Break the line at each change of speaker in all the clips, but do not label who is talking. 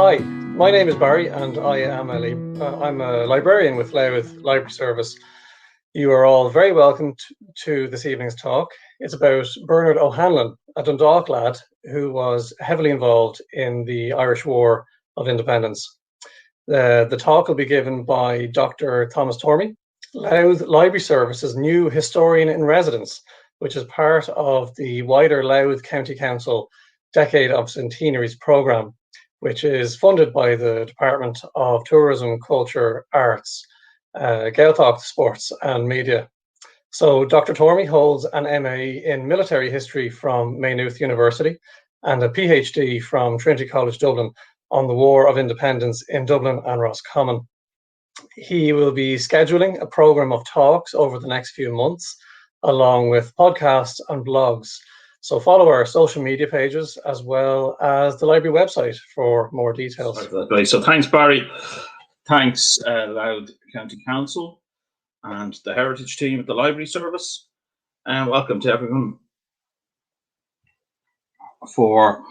Hi, my name is Barry and I am I'm a librarian with Louth Library Service. You are all very welcome to this evening's talk. It's about Bernard O'Hanlon, a Dundalk lad who was heavily involved in the Irish War of Independence. The talk will be given by Dr. Thomas Tormey, Louth Library Service's new historian in residence, which is part of the wider Louth County Council Decade of Centenaries programme, which is funded by the Department of Tourism, Culture, Arts, Gaeltacht, Sports and Media. So Dr. Tormey holds an MA in Military History from Maynooth University and a PhD from Trinity College Dublin on the War of Independence in Dublin and Roscommon. He will be scheduling a programme of talks over the next few months, along with podcasts and blogs. So follow our social media pages as well as the library website for more details.
So thanks, Barry. Thanks, Louth County Council and the Heritage team at the Library Service. And welcome to everyone for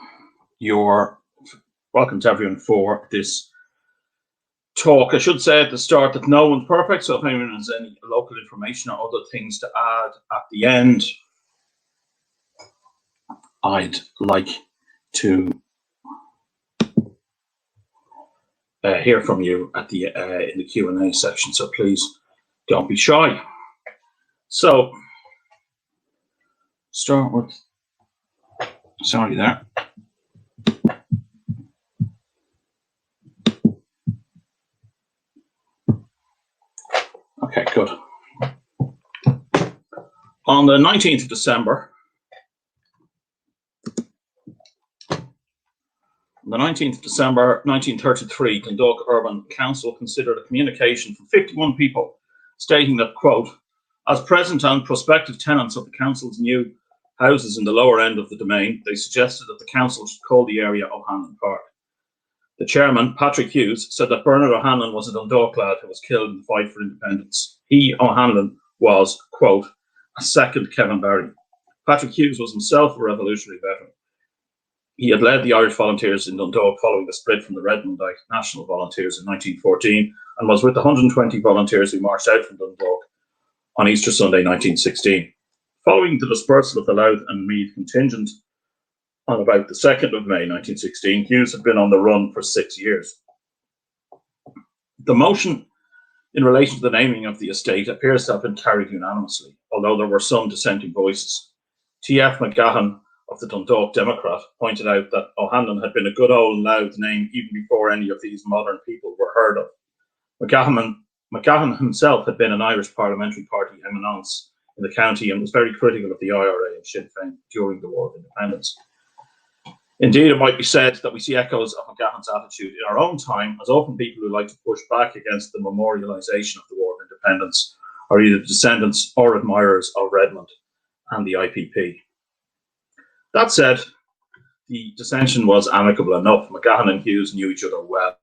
this talk. I should say at the start that no one's perfect, so if anyone has any local information or other things to add at the end, I'd like to hear from you at the in the Q&A section, so please don't be shy. So, start with, sorry there. Okay, good. On the 19th of December, On the 19th of December 1933, Dundalk Urban Council considered a communication from 51 people stating that, quote, as present and prospective tenants of the council's new houses in the lower end of the domain, they suggested that the council should call the area OHanlon Park. The chairman, Patrick Hughes, said that Bernard O'Hanlon was a Dundalk lad who was killed in the fight for independence. He, O'Hanlon, was, quote, a second Kevin Barry. Patrick Hughes was himself a revolutionary veteran. He had led the Irish Volunteers in Dundalk following the split from the Redmondite National Volunteers in 1914 and was with the 120 volunteers who marched out from Dundalk on Easter Sunday 1916. Following the dispersal of the Louth and Meath contingent on about the 2nd of May 1916, Hughes had been on the run for 6 years. The motion in relation to the naming of the estate appears to have been carried unanimously, although there were some dissenting voices. T.F. McGahan of the Dundalk Democrat pointed out that O'Hanlon had been a good old Louth name even before any of these modern people were heard of. McGahan himself had been an Irish Parliamentary Party eminence in the county and was very critical of the IRA and Sinn Féin during the War of Independence. Indeed, it might be said that we see echoes of McGahan's attitude in our own time, as often people who like to push back against the memorialisation of the War of Independence are either descendants or admirers of Redmond and the IPP. That said, the dissension was amicable enough. McGahan and Hughes knew each other well.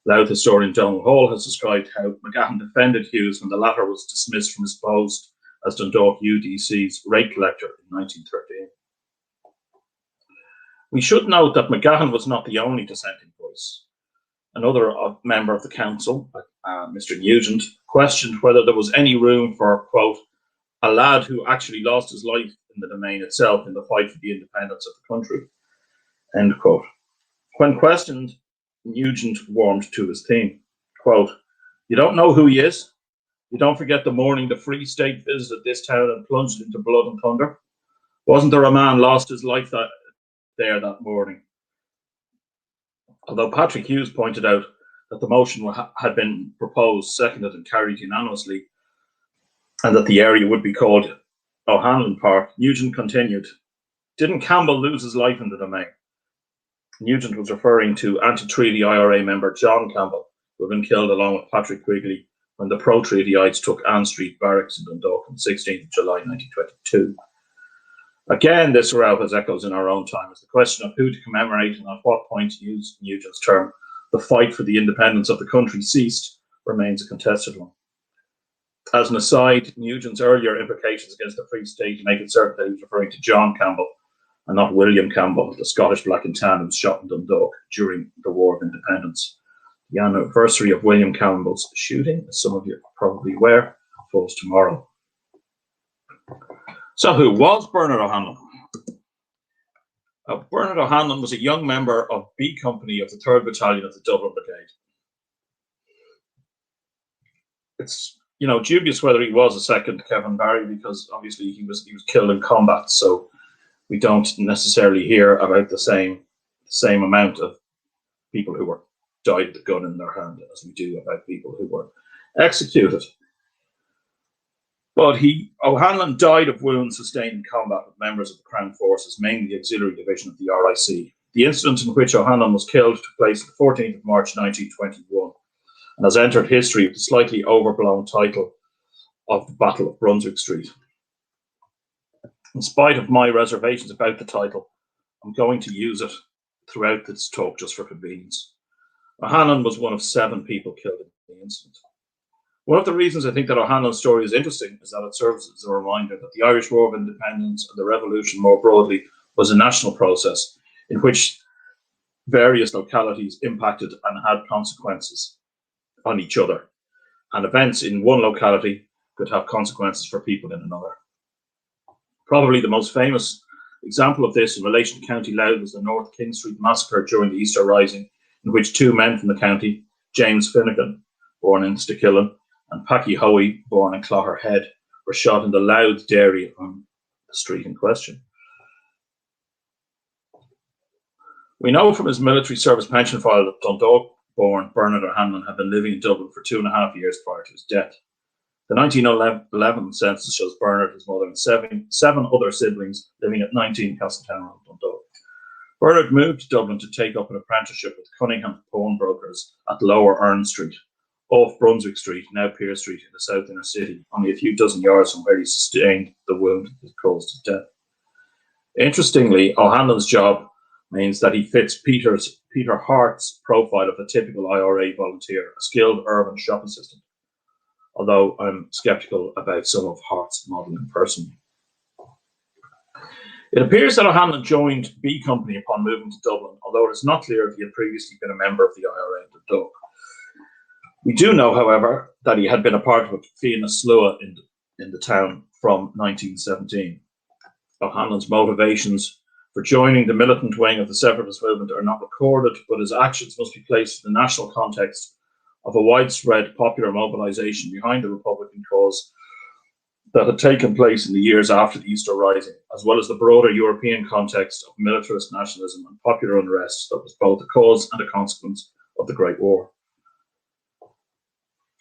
Louth historian Donald Hall has described how McGahan defended Hughes when the latter was dismissed from his post as Dundalk UDC's rate collector in 1913. We should note that McGahan was not the only dissenting voice. Another member of the council, Mr. Nugent, questioned whether there was any room for, quote, a lad who actually lost his life in the domain itself in the fight for the independence of the country, end quote. When questioned, Nugent warmed to his theme, quote, you don't know who he is? You don't forget the morning the Free State visited this town and plunged into blood and thunder? Wasn't there a man lost his life there that morning? Although Patrick Hughes pointed out that the motion had been proposed, seconded and carried unanimously, and that the area would be called OHanlon Park, Nugent continued, didn't Campbell lose his life in the domain? Nugent was referring to anti-treaty IRA member John Campbell, who had been killed along with Patrick Quigley when the pro-treatyites took Ann Street Barracks in Dundalk on 16th of July 1922. Again, this row has echoes in our own time as the question of who to commemorate and at what point to use Nugent's term, the fight for the independence of the country ceased, remains a contested one. As an aside, Nugent's earlier implications against the Free State make it certain that he was referring to John Campbell and not William Campbell, the Scottish Black and Tan who was shot in Dundalk during the War of Independence. The anniversary of William Campbell's shooting, as some of you are probably aware, falls tomorrow. So who was Bernard O'Hanlon? Bernard O'Hanlon was a young member of B Company of the 3rd Battalion of the Dublin Brigade. It's dubious whether he was a second Kevin Barry, because obviously he was killed in combat, so we don't necessarily hear about the same amount of people who were died with a gun in their hand as we do about people who were executed. But O'Hanlon died of wounds sustained in combat with members of the Crown Forces, mainly the Auxiliary Division of the RIC. The incident in which O'Hanlon was killed took place on the 14th of March 1921 and has entered history with the slightly overblown title of the Battle of Brunswick Street. In spite of my reservations about the title, I'm going to use it throughout this talk just for convenience. O'Hanlon was one of 7 people killed in the incident. One of the reasons I think that O'Hanlon's story is interesting is that it serves as a reminder that the Irish War of Independence and the Revolution more broadly was a national process in which various localities impacted and had consequences on each other, and events in one locality could have consequences for people in another. Probably the most famous example of this in relation to County Louth was the North King Street massacre during the Easter Rising, in which 2 men from the county, James Finnegan, born in Stakillen, and Packy Hoey, born in Clogherhead, were shot in the Louth dairy on the street in question. We know from his military service pension file that Dundalk-born Bernard O'Hanlon had been living in Dublin for 2.5 years prior to his death. The 1911 census shows Bernard, his mother, and seven other siblings living at 19 Castletown Road, Dundalk. Bernard moved to Dublin to take up an apprenticeship with Cunningham pawnbrokers at Lower Earn Street, off Brunswick Street, now Pearse Street, in the south inner city, only a few dozen yards from where he sustained the wound that caused his death. Interestingly, O'Hanlon's job means that he fits Peter Hart's profile of a typical IRA volunteer, a skilled urban shop assistant, although I'm sceptical about some of Hart's modelling personally. It appears that O'Hanlon joined B Company upon moving to Dublin, although it is not clear if he had previously been a member of the IRA in Dundalk. We do know, however, that he had been a part of a Fianna Slua in the town from 1917. O'Hanlon's motivations for joining the militant wing of the separatist movement are not recorded, but his actions must be placed in the national context of a widespread popular mobilisation behind the Republican cause that had taken place in the years after the Easter Rising, as well as the broader European context of militarist nationalism and popular unrest that was both a cause and a consequence of the Great War.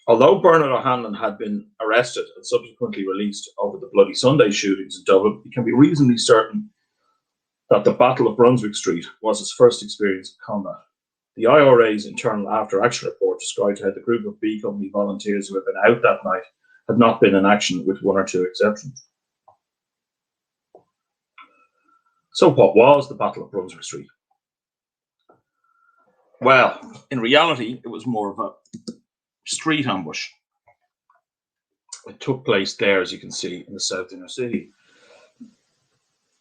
Although Bernard O'Hanlon had been arrested and subsequently released over the Bloody Sunday shootings in Dublin, he can be reasonably certain that the Battle of Brunswick Street was his first experience of combat. The IRA's internal after-action report described how the group of B Company volunteers who had been out that night had not been in action, with 1 or 2 exceptions. So what was the Battle of Brunswick Street? Well, in reality, it was more of a street ambush. It took place there, as you can see, in the south inner city.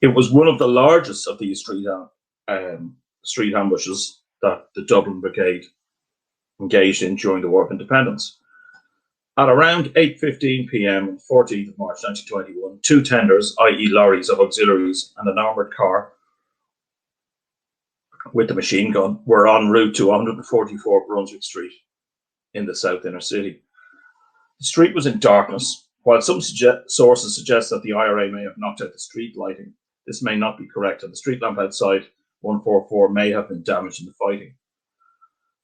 It was one of the largest of these street ambushes that the Dublin Brigade engaged in during the War of Independence. At around 8:15 p.m. on the 14th of March 1921, 2 tenders, i.e. lorries of auxiliaries, and an armoured car with a machine gun were en route to 144 Brunswick Street in the south inner city. The street was in darkness. While some sources suggest that the IRA may have knocked out the street lighting, this may not be correct, and the street lamp outside 144 may have been damaged in the fighting.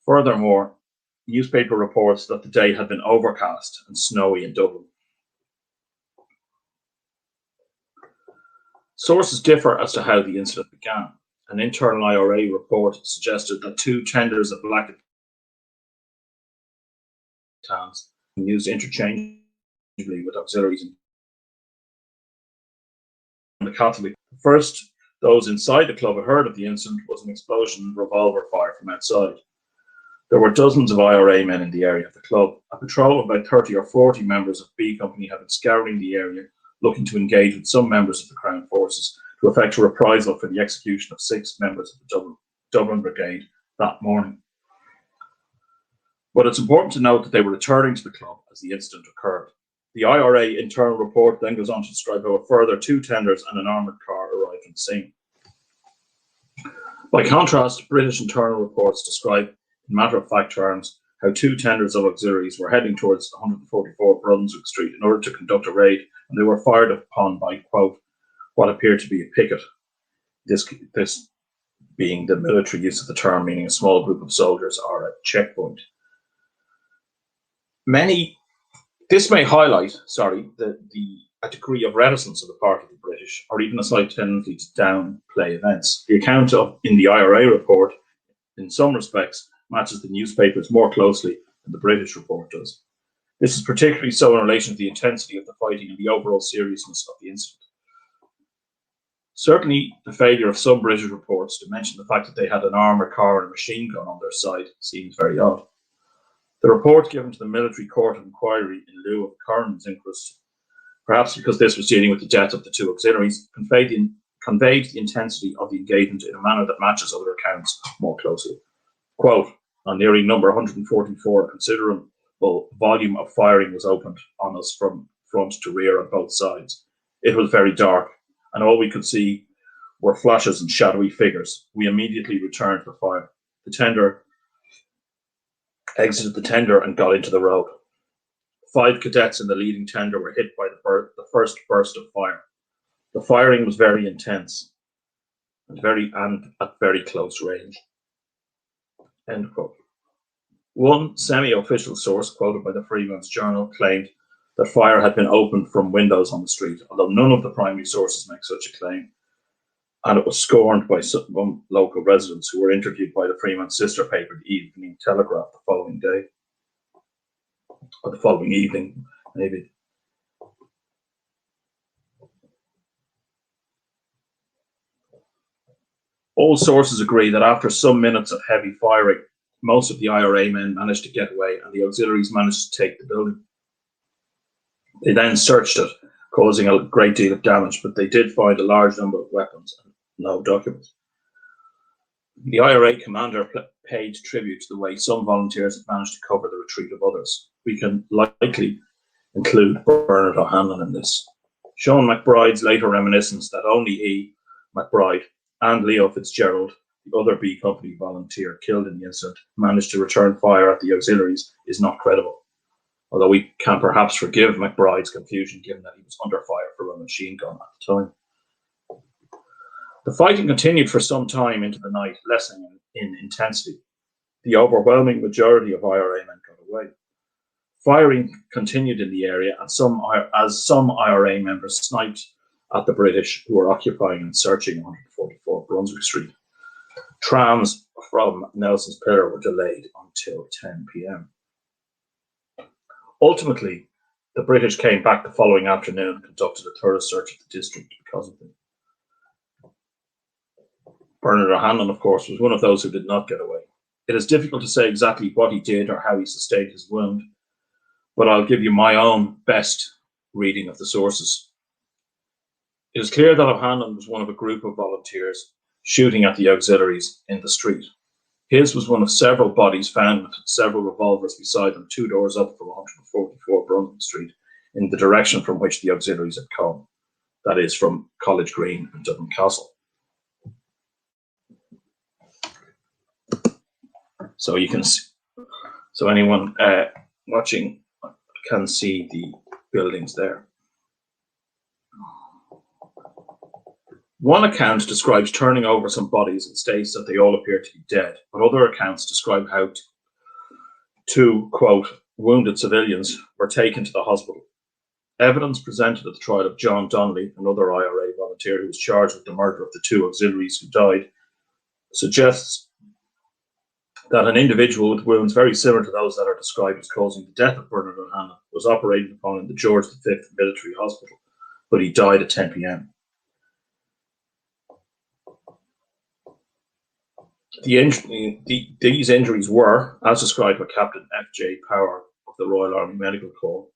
Furthermore, newspaper reports that the day had been overcast and snowy in Dublin. Sources differ as to how the incident began. An internal IRA report suggested that 2 tenders of black towns were used interchangeably with auxiliaries in the Catholic. First, those inside the club had heard of the incident was an explosion and revolver fire from outside. There were dozens of IRA men in the area of the club. A patrol of about 30 or 40 members of B Company had been scouring the area, looking to engage with some members of the Crown Forces to effect a reprisal for the execution of 6 members of the Dublin Brigade that morning. But it's important to note that they were returning to the club as the incident occurred. The IRA internal report then goes on to describe how a further 2 tenders and an armoured car arrived on the scene. By contrast, British internal reports describe in matter-of-fact terms how 2 tenders of auxiliaries were heading towards 144 Brunswick Street in order to conduct a raid, and they were fired upon by, quote, what appeared to be a picket, this being the military use of the term, meaning a small group of soldiers or a checkpoint. This may highlight, a degree of reticence on the part of the British, or even a slight tendency to downplay events. The account in the IRA report, in some respects, matches the newspapers more closely than the British report does. This is particularly so in relation to the intensity of the fighting and the overall seriousness of the incident. Certainly, the failure of some British reports to mention the fact that they had an armoured car and a machine gun on their side seems very odd. The report given to the military court of inquiry in lieu of Corran's inquest, perhaps because this was dealing with the death of the 2 auxiliaries, conveyed the intensity of the engagement in a manner that matches other accounts more closely. Quote, on nearing number 144, a considerable volume of firing was opened on us from front to rear on both sides. It was very dark, and all we could see were flashes and shadowy figures. We immediately returned to the fire. The tender exited the tender and got into the road. 5 cadets in the leading tender were hit by the first burst of fire. The firing was very intense and at very close range. End quote. One semi-official source quoted by the Freeman's Journal claimed that fire had been opened from windows on the street, although none of the primary sources make such a claim, and it was scorned by some local residents who were interviewed by the Freeman's sister paper, the Evening Telegraph, the following day, or the following evening, maybe. All sources agree that after some minutes of heavy firing, most of the IRA men managed to get away and the auxiliaries managed to take the building. They then searched it, causing a great deal of damage, but they did find a large number of weapons and no documents. The IRA commander paid tribute to the way some volunteers had managed to cover the retreat of others. We can likely include Bernard O'Hanlon in this. Sean McBride's later reminiscence that only he, McBride, and Leo Fitzgerald, the other B Company volunteer killed in the incident, managed to return fire at the auxiliaries is not credible, although we can perhaps forgive McBride's confusion given that he was under fire from a machine gun at the time. The fighting continued for some time into the night, lessening in intensity. The overwhelming majority of IRA men got away. Firing continued in the area, and some IRA members sniped at the British who were occupying and searching 144 Brunswick Street. Trams from Nelson's Pillar were delayed until 10 p.m. Ultimately, the British came back the following afternoon and conducted a thorough search of the district because of it. Bernard O'Hanlon, of course, was one of those who did not get away. It is difficult to say exactly what he did or how he sustained his wound, but I'll give you my own best reading of the sources. It is clear that O'Hanlon was one of a group of volunteers shooting at the auxiliaries in the street. His was one of several bodies found with several revolvers beside them 2 doors up from 144 Brunswick Street in the direction from which the auxiliaries had come, that is, from College Green and Dublin Castle. So you can see, so anyone watching can see the buildings there. One account describes turning over some bodies and states that they all appear to be dead, but other accounts describe how 2, quote, wounded civilians were taken to the hospital. Evidence presented at the trial of John Donnelly, another IRA volunteer who was charged with the murder of the 2 auxiliaries who died, suggests that an individual with wounds very similar to those that are described as causing the death of Bernard O'Hanlon was operated upon in the George V Military Hospital, but he died at 10 p.m. These injuries were, as described by Captain F.J. Power of the Royal Army Medical Corps,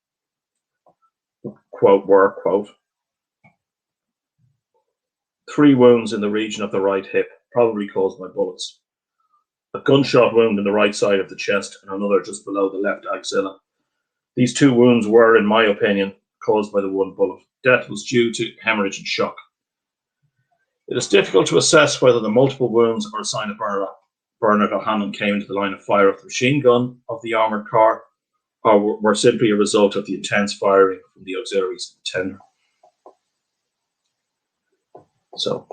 quote, 3 wounds in the region of the right hip, probably caused by bullets. A gunshot wound in the right side of the chest and another just below the left axilla. These 2 wounds were, in my opinion, caused by the 1 bullet. Death was due to hemorrhage and shock. It is difficult to assess whether the multiple wounds are a sign of Bernard O'Hanlon came into the line of fire of the machine gun of the armoured car, or were simply a result of the intense firing from the auxiliaries in the tender. So,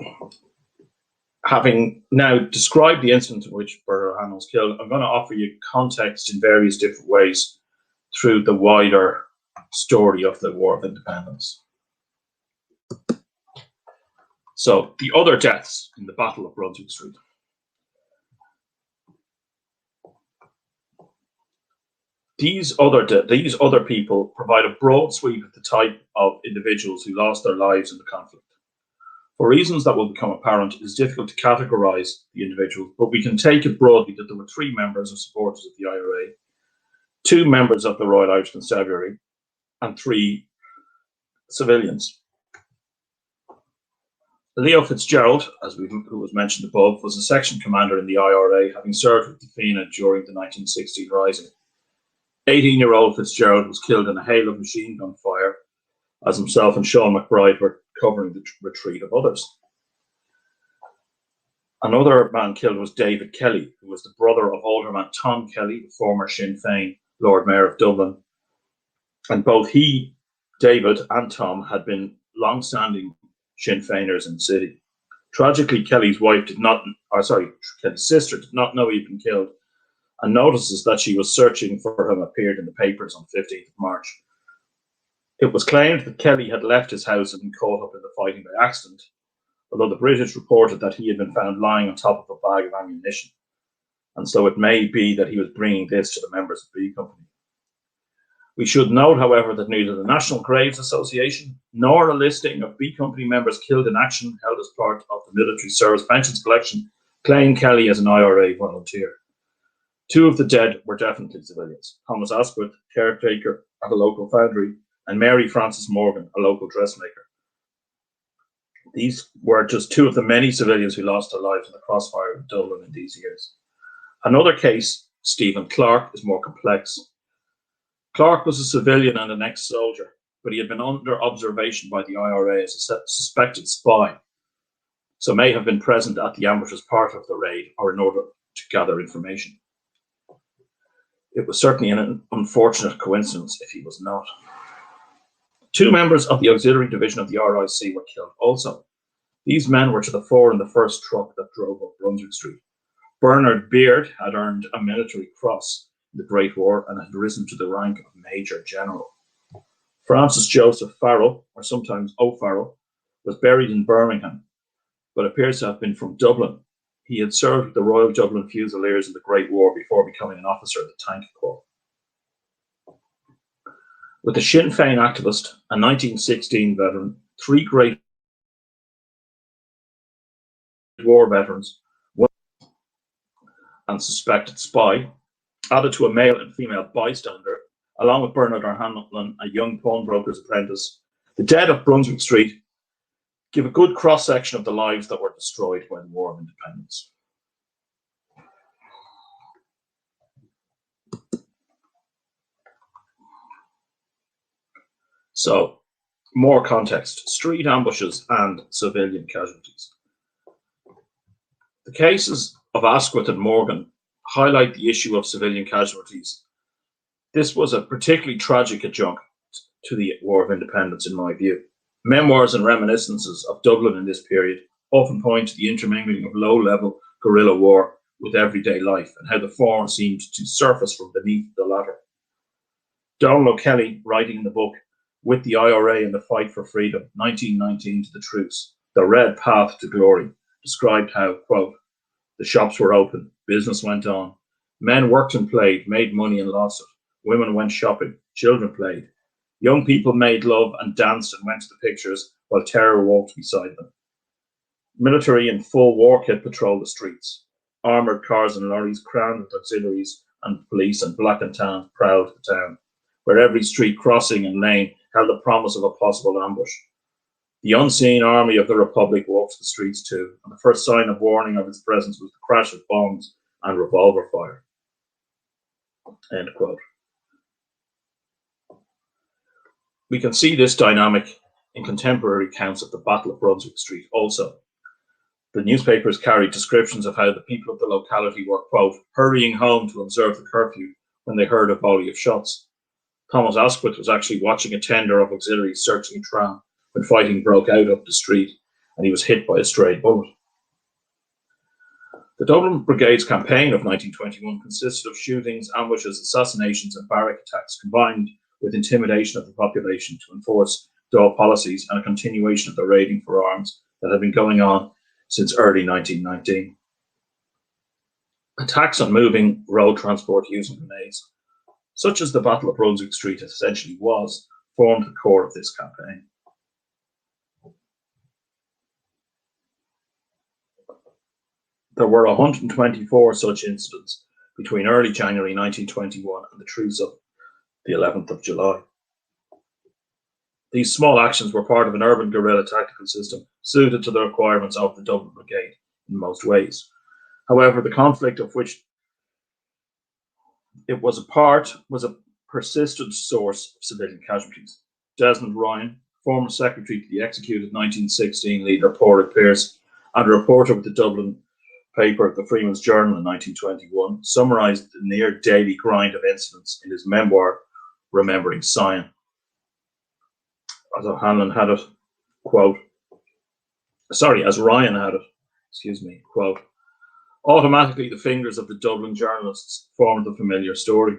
having now described the incident in which Bernard O'Hanlon was killed, I'm going to offer you context in various different ways through the wider story of the War of Independence. So, the other deaths in the Battle of Brunswick Street. These other people provide a broad sweep of the type of individuals who lost their lives in the conflict. For reasons that will become apparent, it is difficult to categorise the individuals, but we can take it broadly that there were 3 members or supporters of the IRA, 2 members of the Royal Irish Constabulary, and 3 civilians. Leo Fitzgerald, who was mentioned above, was a section commander in the IRA, having served with the Fianna during the 1916 Rising. 18-year-old Fitzgerald was killed in a hail of machine gun fire, as himself and Sean McBride were covering the retreat of others. Another man killed was David Kelly, who was the brother of Alderman Tom Kelly, the former Sinn Féin Lord Mayor of Dublin. And both he, David, and Tom had been long-standing Sinn Féiners in the city. Tragically, Kelly's sister did not know he'd been killed, and notices that she was searching for him appeared in the papers on 15th of March. It was claimed that Kelly had left his house and been caught up in the fighting by accident, although the British reported that he had been found lying on top of a bag of ammunition, and so it may be that he was bringing this to the members of B Company. We should note, however, that neither the National Graves Association nor a listing of B Company members killed in action held as part of the military service pensions collection claim Kelly as an IRA volunteer. 2 of the dead were definitely civilians: Thomas Asquith, caretaker at a local foundry, and Mary Frances Morgan, a local dressmaker. These were just 2 of the many civilians who lost their lives in the crossfire of Dublin in these years. Another case, Stephen Clark, is more complex. Clark was a civilian and an ex-soldier, but he had been under observation by the IRA as a suspected spy, so may have been present at the ambush as part of the raid or in order to gather information. It was certainly an unfortunate coincidence if he was not. 2 members of the auxiliary division of the RIC were killed also. These men were to the fore in the first truck that drove up Brunswick Street. Bernard Beard had earned a military cross in the Great War and had risen to the rank of Major General. Francis Joseph Farrell, or sometimes O'Farrell, was buried in Birmingham, but appears to have been from Dublin. He had served with the Royal Dublin Fusiliers in the Great War before becoming an officer of the Tank Corps. With the Sinn Féin activist, a 1916 veteran, 3 Great War veterans, and suspected spy, added to a male and female bystander, along with Bernard O'Hanlon, a young pawnbroker's apprentice, the dead of Brunswick Street give a good cross-section of the lives that were destroyed by the War of Independence. So, more context: street ambushes and civilian casualties. The cases of Asquith and Morgan highlight the issue of civilian casualties. This was a particularly tragic adjunct to the War of Independence, in my view. Memoirs and reminiscences of Dublin in this period often point to the intermingling of low-level guerrilla war with everyday life and how the former seemed to surface from beneath the latter. Donald O'Kelly, writing in the book With the IRA and the Fight for Freedom, 1919 to the Truce, The Red Path to Glory, described how, quote, the shops were open, business went on, men worked and played, made money and lost it, women went shopping, children played, young people made love and danced and went to the pictures while terror walked beside them. Military in full war kit patrolled the streets. Armoured cars and lorries crowned with auxiliaries and police and black and tan prowled the town, where every street crossing and lane held the promise of a possible ambush. The unseen army of the Republic walked the streets too, and the first sign of warning of its presence was the crash of bombs and revolver fire. End quote. We can see this dynamic in contemporary accounts of the Battle of Brunswick Street also. The newspapers carried descriptions of how the people of the locality were, quote, hurrying home to observe the curfew when they heard a volley of shots. Thomas Asquith was actually watching a tender of auxiliaries searching a tram when fighting broke out up the street and he was hit by a stray bullet. The Dublin Brigades campaign of 1921 consisted of shootings, ambushes, assassinations and barrack attacks combined with intimidation of the population to enforce Dáil policies and a continuation of the raiding for arms that had been going on since early 1919. Attacks on moving road transport using grenades, such as the Battle of Brunswick Street essentially was, formed the core of this campaign. There were 124 such incidents between early January 1921 and the truce of the 11th of July. These small actions were part of an urban guerrilla tactical system suited to the requirements of the Dublin Brigade in most ways. However, the conflict of which it was a part was a persistent source of civilian casualties. Desmond Ryan, former secretary to the executed 1916 leader Pearse, and a reporter with the Dublin paper, the Freeman's Journal in 1921, summarised the near daily grind of incidents in his memoir, Remembering Sion. As Ryan had it, quote, automatically the fingers of the Dublin journalists formed the familiar story.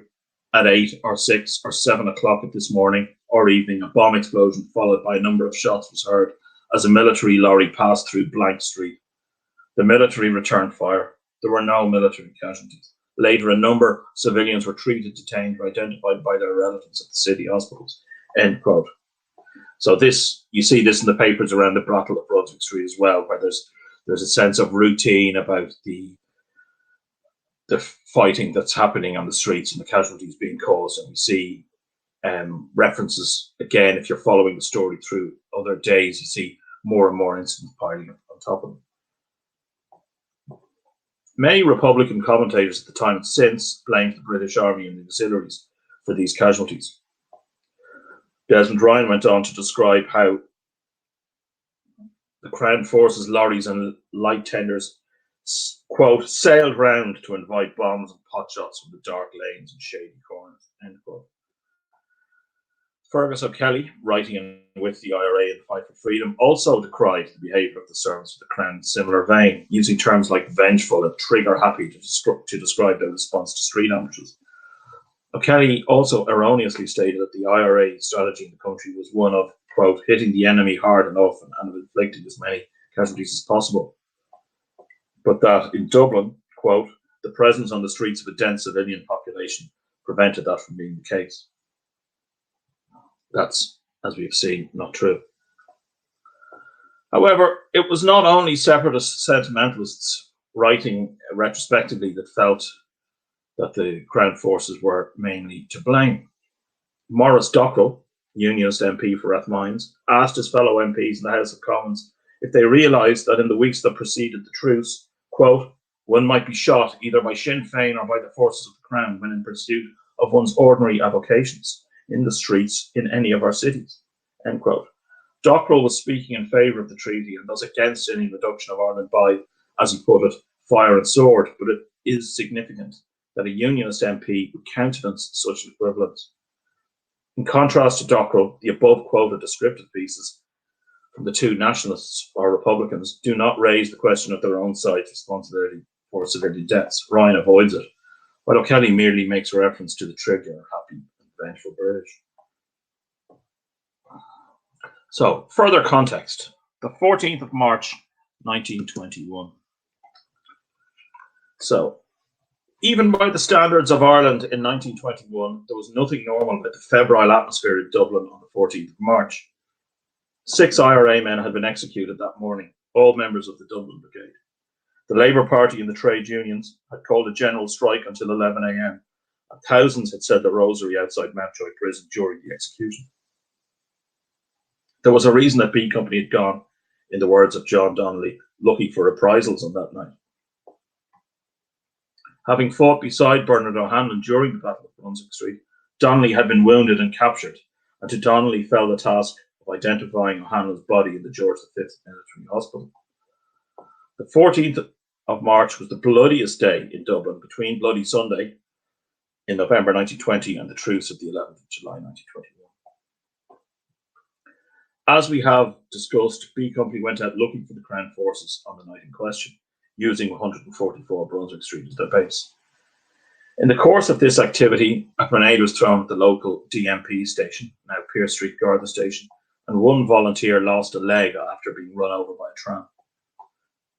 At 8 or 6 or 7 o'clock this morning or evening, a bomb explosion followed by a number of shots was heard as a military lorry passed through blank street. The military returned fire. There were no military casualties. Later, a number of civilians were treated, detained, or identified by their relatives at the city hospitals. End quote. So this, you see this in the papers around the Battle of Brunswick Street as well, where there's a sense of routine about the fighting that's happening on the streets and the casualties being caused. And we see references, again, if you're following the story through other days, you see more and more incidents piling up on top of them. Many Republican commentators at the time and since blamed the British Army and the auxiliaries for these casualties. Desmond Ryan went on to describe how the Crown Forces lorries and light tenders, quote, sailed round to invite bombs and potshots from the dark lanes and shady corners, end quote. Fergus O'Kelly, writing with the IRA in the Fight for Freedom, also decried the behaviour of the servants of the Crown in a similar vein, using terms like vengeful and trigger-happy to describe their response to street ambushes. O'Kelly also erroneously stated that the IRA strategy in the country was one of, quote, hitting the enemy hard enough and inflicting as many casualties as possible. But that in Dublin, quote, the presence on the streets of a dense civilian population prevented that from being the case. That's, as we've seen, not true. However, it was not only separatist sentimentalists writing retrospectively that felt that the Crown Forces were mainly to blame. Maurice Dockrell, Unionist MP for Rathmines, asked his fellow MPs in the House of Commons if they realised that in the weeks that preceded the truce, quote, one might be shot either by Sinn Féin or by the forces of the Crown when in pursuit of one's ordinary avocations in the streets in any of our cities, end quote. Dockrell was speaking in favour of the treaty and thus against any reduction of Ireland by, as he put it, fire and sword, but it is significant that a Unionist MP would countenance such an equivalence. In contrast to Dockrell, the above quoted descriptive pieces from the two nationalists or Republicans do not raise the question of their own side's responsibility for civilian deaths. Ryan avoids it, while O'Kelly merely makes reference to the trigger, happy and vengeful British. So, further context. The 14th of March, 1921. So, even by the standards of Ireland in 1921, there was nothing normal about the febrile atmosphere in Dublin on the 14th of March. 6 IRA men had been executed that morning, all members of the Dublin Brigade. The Labour Party and the trade unions had called a general strike until 11 a.m. and thousands had said the rosary outside Mountjoy Prison during the execution. There was a reason that B Company had gone, in the words of John Donnelly, looking for reprisals on that night. Having fought beside Bernard O'Hanlon during the Battle of Brunswick Street, Donnelly had been wounded and captured, and to Donnelly fell the task of identifying O'Hanlon's body in the George V Military Hospital. The 14th of March was the bloodiest day in Dublin between Bloody Sunday in November 1920 and the truce of the 11th of July 1921. As we have discussed, B Company went out looking for the Crown forces on the night in question, using 144 Brunswick Street as their base. In the course of this activity, a grenade was thrown at the local DMP station, now Pearse Street Garda station, and one volunteer lost a leg after being run over by a tram.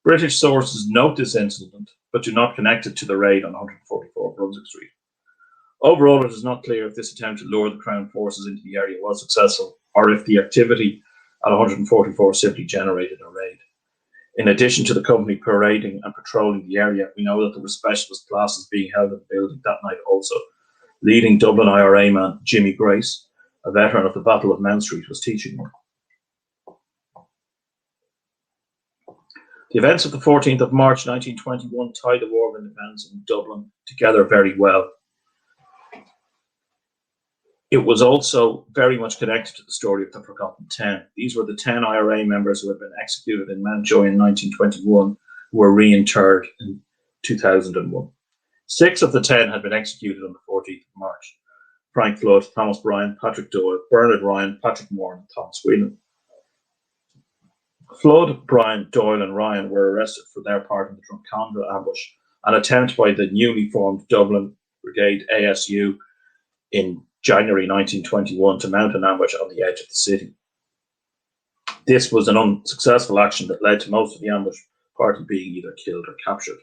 British sources note this incident, but do not connect it to the raid on 144 Brunswick Street. Overall, it is not clear if this attempt to lure the Crown forces into the area was successful, or if the activity at 144 simply generated a raid. In addition to the company parading and patrolling the area, we know that there were specialist classes being held in the building that night also. Leading Dublin IRA man Jimmy Grace, a veteran of the Battle of Mount Street, was teaching them. The events of the 14th of March 1921 tied the War of Independence in Dublin together very well. It was also very much connected to the story of the Forgotten 10. These were the 10 IRA members who had been executed in Mountjoy in 1921, who were reinterred in 2001. 6 of the 10 had been executed on the 14th of March. Frank Flood, Thomas Bryan, Patrick Doyle, Bernard Ryan, Patrick Moore, and Thomas Whelan. Flood, Bryan, Doyle, and Ryan were arrested for their part in the Drumcondra ambush, an attempt by the newly formed Dublin Brigade ASU in January 1921 to mount an ambush on the edge of the city. This was an unsuccessful action that led to most of the ambush party being either killed or captured.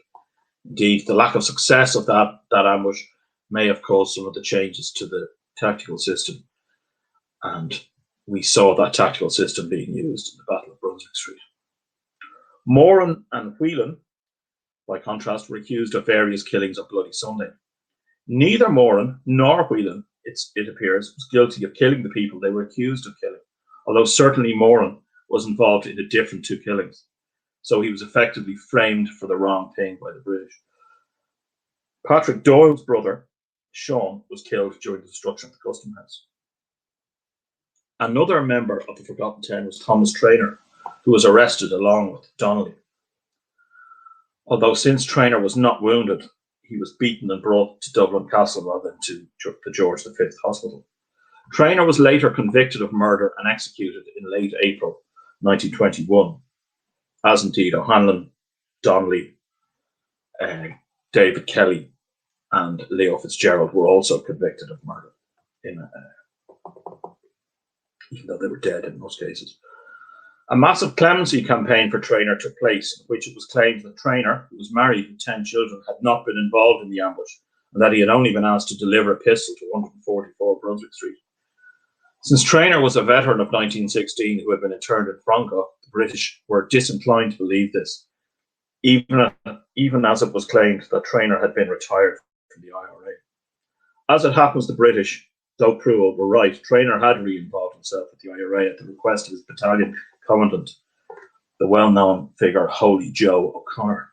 Indeed, the lack of success of that ambush may have caused some of the changes to the tactical system, and we saw that tactical system being used in the Battle of Brunswick Street. Moran and Whelan, by contrast, were accused of various killings on Bloody Sunday. Neither Moran nor Whelan, it appears, was guilty of killing the people they were accused of killing, although certainly Moran was involved in the different 2 killings. So he was effectively framed for the wrong thing by the British. Patrick Doyle's brother, Sean, was killed during the destruction of the Custom House. Another member of the Forgotten 10 was Thomas Traynor, who was arrested along with Donnelly. Although since Traynor was not wounded, he was beaten and brought to Dublin Castle rather than to the George V Hospital. Traynor was later convicted of murder and executed in late April 1921, as indeed O'Hanlon, Donnelly, David Kelly, and Leo Fitzgerald were also convicted of murder, even though they were dead in most cases. A massive clemency campaign for Traynor took place, in which it was claimed that Traynor, who was married with 10 children, had not been involved in the ambush, and that he had only been asked to deliver a pistol to 144 Brunswick Street. Since Traynor was a veteran of 1916 who had been interned in Franco, the British were disinclined to believe this, even as it was claimed that Traynor had been retired from the IRA. As it happens, the British, though cruel, were right. Traynor had re-involved himself with the IRA at the request of his battalion commandant, the well-known figure Holy Joe O'Connor.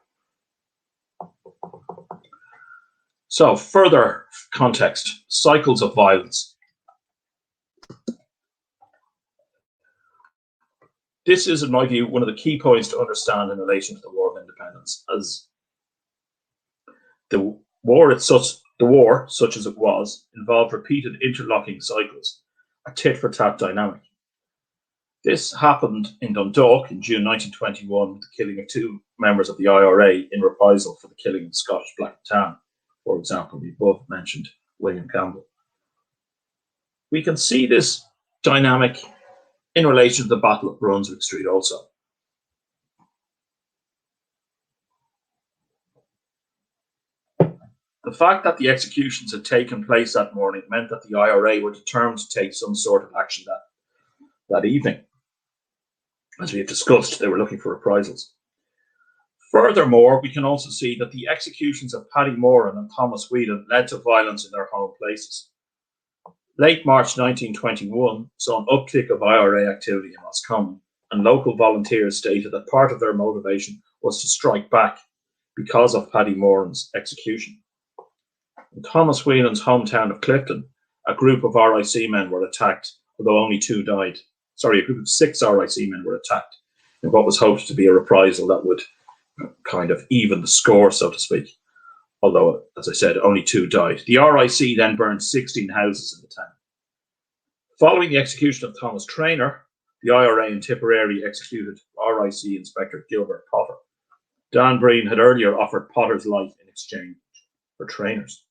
So, further context, cycles of violence. This is, in my view, one of the key points to understand in relation to the War of Independence, as the war, such as it was, involved repeated interlocking cycles, a tit-for-tat dynamic. This happened in Dundalk in June 1921 with the killing of 2 members of the IRA in reprisal for the killing of the Scottish Black Tan, for example, the above mentioned William Campbell. We can see this dynamic in relation to the Battle of Brunswick Street also. The fact that the executions had taken place that morning meant that the IRA were determined to take some sort of action that evening. As we have discussed, they were looking for reprisals. Furthermore, we can also see that the executions of Paddy Moran and Thomas Whelan led to violence in their home places. Late March 1921 saw an uptick of IRA activity in Roscommon, and local volunteers stated that part of their motivation was to strike back because of Paddy Moran's execution. In Thomas Whelan's hometown of Clifton, a group of RIC men were attacked, although only 2 died. Sorry, a group of 6 RIC men were attacked in what was hoped to be a reprisal that would kind of even the score, so to speak. Although, as I said, only 2 died. The RIC then burned 16 houses in the town. Following the execution of Thomas Traynor, the IRA in Tipperary executed RIC Inspector Gilbert Potter. Dan Breen had earlier offered Potter's life in exchange for Traynor's.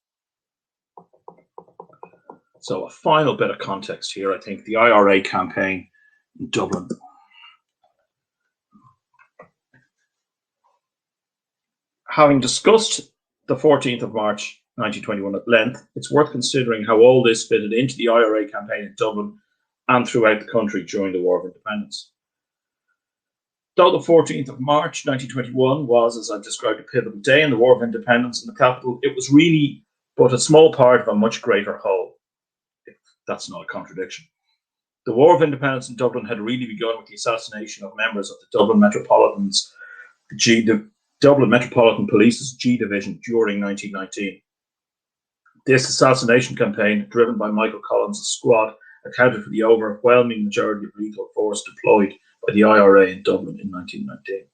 So a final bit of context here, I think, the IRA campaign in Dublin. Having discussed the 14th of March 1921 at length, it's worth considering how all this fitted into the IRA campaign in Dublin and throughout the country during the War of Independence. Though the 14th of March 1921 was, as I've described, a pivotal day in the War of Independence in the capital, it was really but a small part of a much greater whole, if that's not a contradiction. The War of Independence in Dublin had really begun with the assassination of members of the Dublin Metropolitan Police's G Division during 1919. This assassination campaign, driven by Michael Collins' squad, accounted for the overwhelming majority of lethal force deployed by the IRA in Dublin in 1919.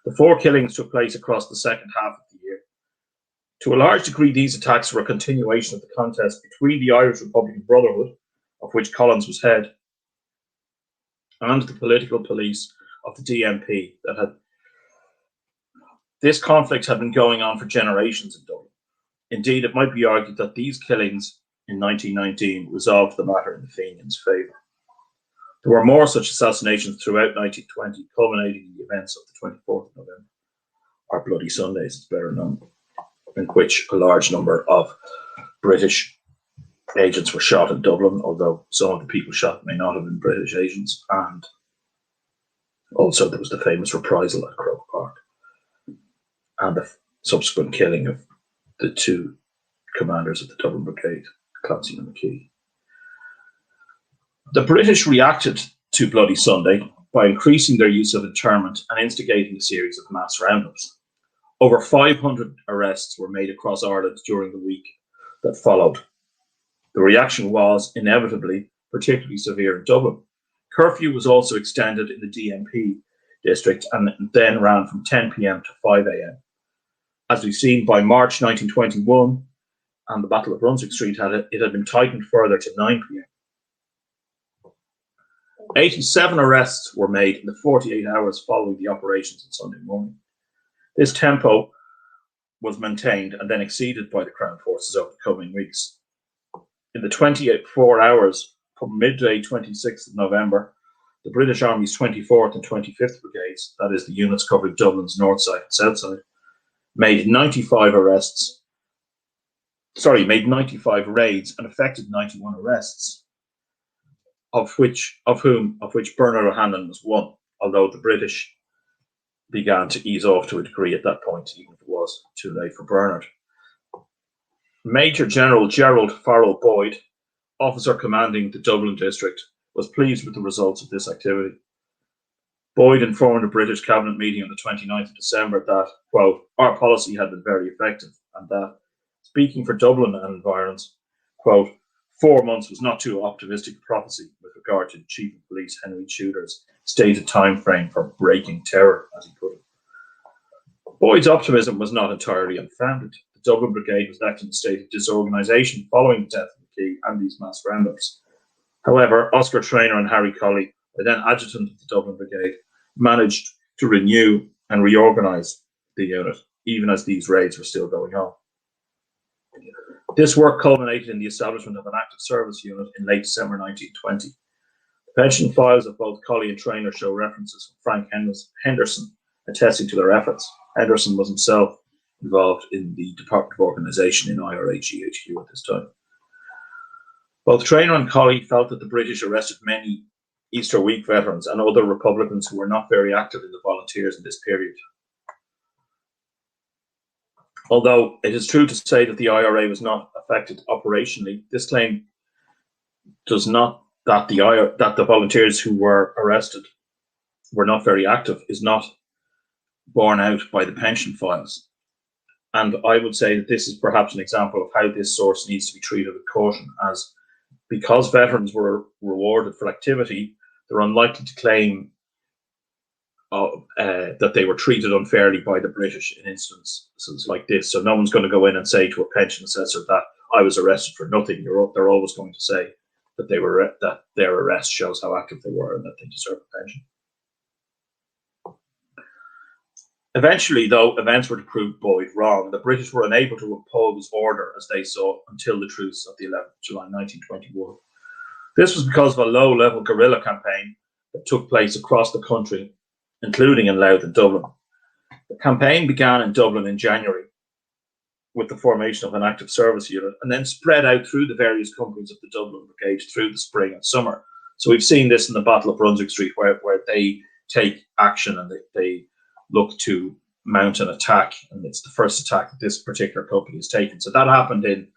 The 4 killings took place across the second half of the year. To a large degree, these attacks were a continuation of the contest between the Irish Republican Brotherhood, of which Collins was head, and the political police of the DMP that had. This conflict had been going on for generations in Dublin. Indeed, it might be argued that these killings in 1919 resolved the matter in the Fenians' favour. There were more such assassinations throughout 1920, culminating in the events of the 24th of November, or Bloody Sundays, it's better known, in which a large number of British agents were shot in Dublin, although some of the people shot may not have been British agents, and also there was the famous reprisal at Croke Park, and the subsequent killing of the 2 commanders of the Dublin Brigade, Clancy and McKee. The British reacted to Bloody Sunday by increasing their use of internment and instigating a series of mass roundups. Over 500 arrests were made across Ireland during the week that followed. The reaction was, inevitably, particularly severe in Dublin. Curfew was also extended in the DMP district and then ran from 10 p.m. to 5 a.m. As we've seen, by March 1921 and the Battle of Brunswick Street, it had been tightened further to 9 p.m. 87 arrests were made in the 48 hours following the operations on Sunday morning. This tempo was maintained and then exceeded by the Crown forces over the coming weeks. In the 24 hours from midday 26th of November, the British Army's 24th and 25th Brigades, that is the units covering Dublin's north side and south side, made 95 raids and effected 91 arrests, of which Bernard O'Hanlon was one, although the British began to ease off to a degree at that point, even if it was too late for Bernard. Major General Gerald Farrell Boyd, officer commanding the Dublin district, was pleased with the results of this activity. Boyd informed a British cabinet meeting on the 29th of December that, quote, our policy had been very effective, and that, speaking for Dublin and environs, quote, 4 months was not too optimistic a prophecy with regard to the Chief of Police Henry Tudor's stated time frame for breaking terror, as he put it. Boyd's optimism was not entirely unfounded. The Dublin Brigade was left in a state of disorganisation following the death of McKee and these mass roundups. However, Oscar Traynor and Harry Colley, the then adjutant of the Dublin Brigade, managed to renew and reorganise the unit, even as these raids were still going on. This work culminated in the establishment of an active service unit in late December 1920. The pension files of both Colley and Traynor show references from Frank Henderson attesting to their efforts. Henderson was himself involved in the Department of Organisation in IRA GHQ at this time. Both Traynor and Colley felt that the British arrested many Easter Week veterans and other Republicans who were not very active in the volunteers in this period. Although it is true to say that the IRA was not affected operationally, this claim does not, that the volunteers who were arrested were not very active is not borne out by the pension files. And I would say that this is perhaps an example of how this source needs to be treated with caution, as because veterans were rewarded for activity, they're unlikely to claim that they were treated unfairly by the British in instances like this. So no one's going to go in and say to a pension assessor that I was arrested for nothing. They're always going to say that that their arrest shows how active they were and that they deserve a pension. Eventually, though, events were to prove Boyd wrong. The British were unable to oppose order, as they saw, until the truce of the 11th of July 1921. This was because of a low-level guerrilla campaign that took place across the country, including in Louth and Dublin. The campaign began in Dublin in January with the formation of an active service unit, and then spread out through the various companies of the Dublin Brigade through the spring and summer. So we've seen this in the Battle of Brunswick Street, where they take action and they look to mount an attack, and it's the first attack that this particular company has taken. So that happened in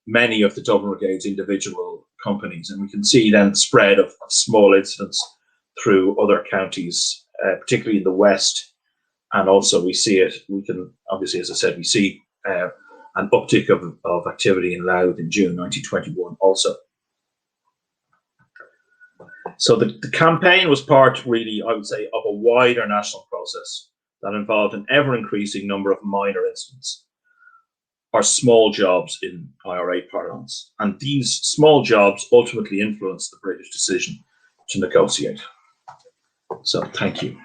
many of the Dublin Brigade's individual companies, and we can see then the spread of small incidents through other counties, particularly in the west. And also we can obviously, as I said, we see an uptick of activity in Louth in June 1921 also. So the campaign was part, really, I would say, of a wider national process that involved an ever-increasing number of minor incidents or small jobs in IRA parlance. And these small jobs ultimately influenced the British decision to negotiate. So thank you.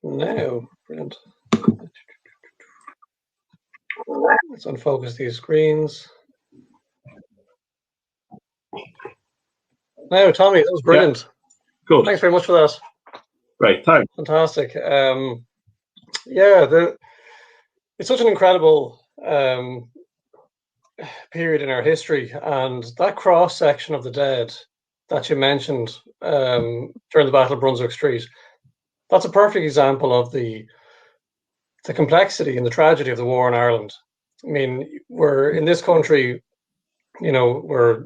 Now, brilliant. Let's unfocus these screens. Now, Tommy, that was brilliant.
Yeah. Good.
Thanks very much for that.
Great, thanks.
Fantastic. Yeah, it's such an incredible period in our history, and that cross section of the dead that you mentioned during the Battle of Brunswick Street, that's a perfect example of the complexity and the tragedy of the war in Ireland. I mean, we're in this country, we're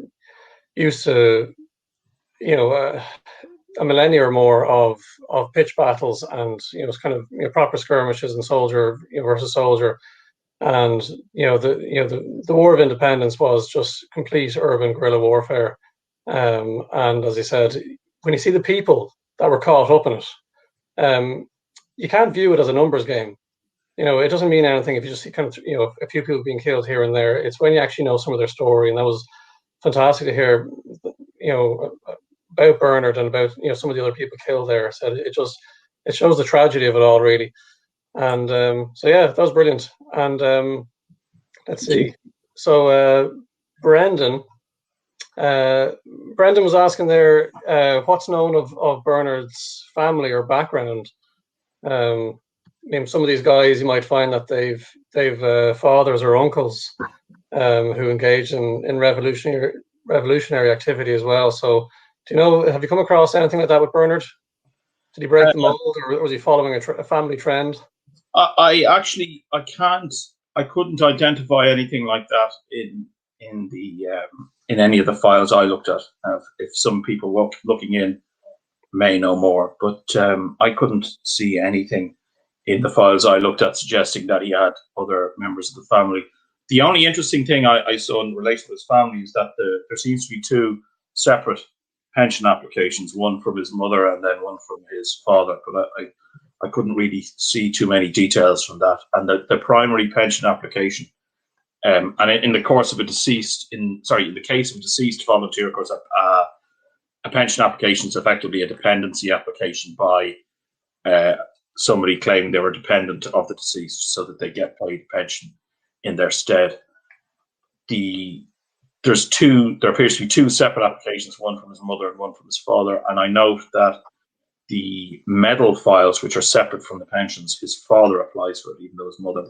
used to, a millennia or more of pitch battles and it's kind of proper skirmishes and soldier versus soldier, and the War of Independence was just complete urban guerrilla warfare. And as I said, when you see the people that were caught up in it, you can't view it as a numbers game. It doesn't mean anything if you just see kind of a few people being killed here and there. It's when you actually know some of their story, and that was fantastic to hear. About Bernard and about some of the other people killed there. So it shows the tragedy of it all, really. And so yeah, that was brilliant. And let's see. So Brendan was asking there, what's known of Bernard's family or background. Some of these guys, you might find that they've fathers or uncles who engaged in revolutionary activity as well. So, have you come across anything like that with Bernard? Did he break the mold, or was he following a family trend?
I couldn't identify anything like that in any of the files I looked at. If some people looking in may know more, but I couldn't see anything in the files I looked at suggesting that he had other members of the family. The only interesting thing I saw in relation to his family is that there seems to be two separate pension applications, one from his mother and then one from his father, but I couldn't really see too many details from that. And the primary pension application, and in the course of in the case of a deceased volunteer, of course, a pension application is effectively a dependency application by somebody claiming they were dependent of the deceased so that they get paid pension in their stead. There appears to be two separate applications, one from his mother and one from his father. And I note that the medal files, which are separate from the pensions, his father applies for it, even though his mother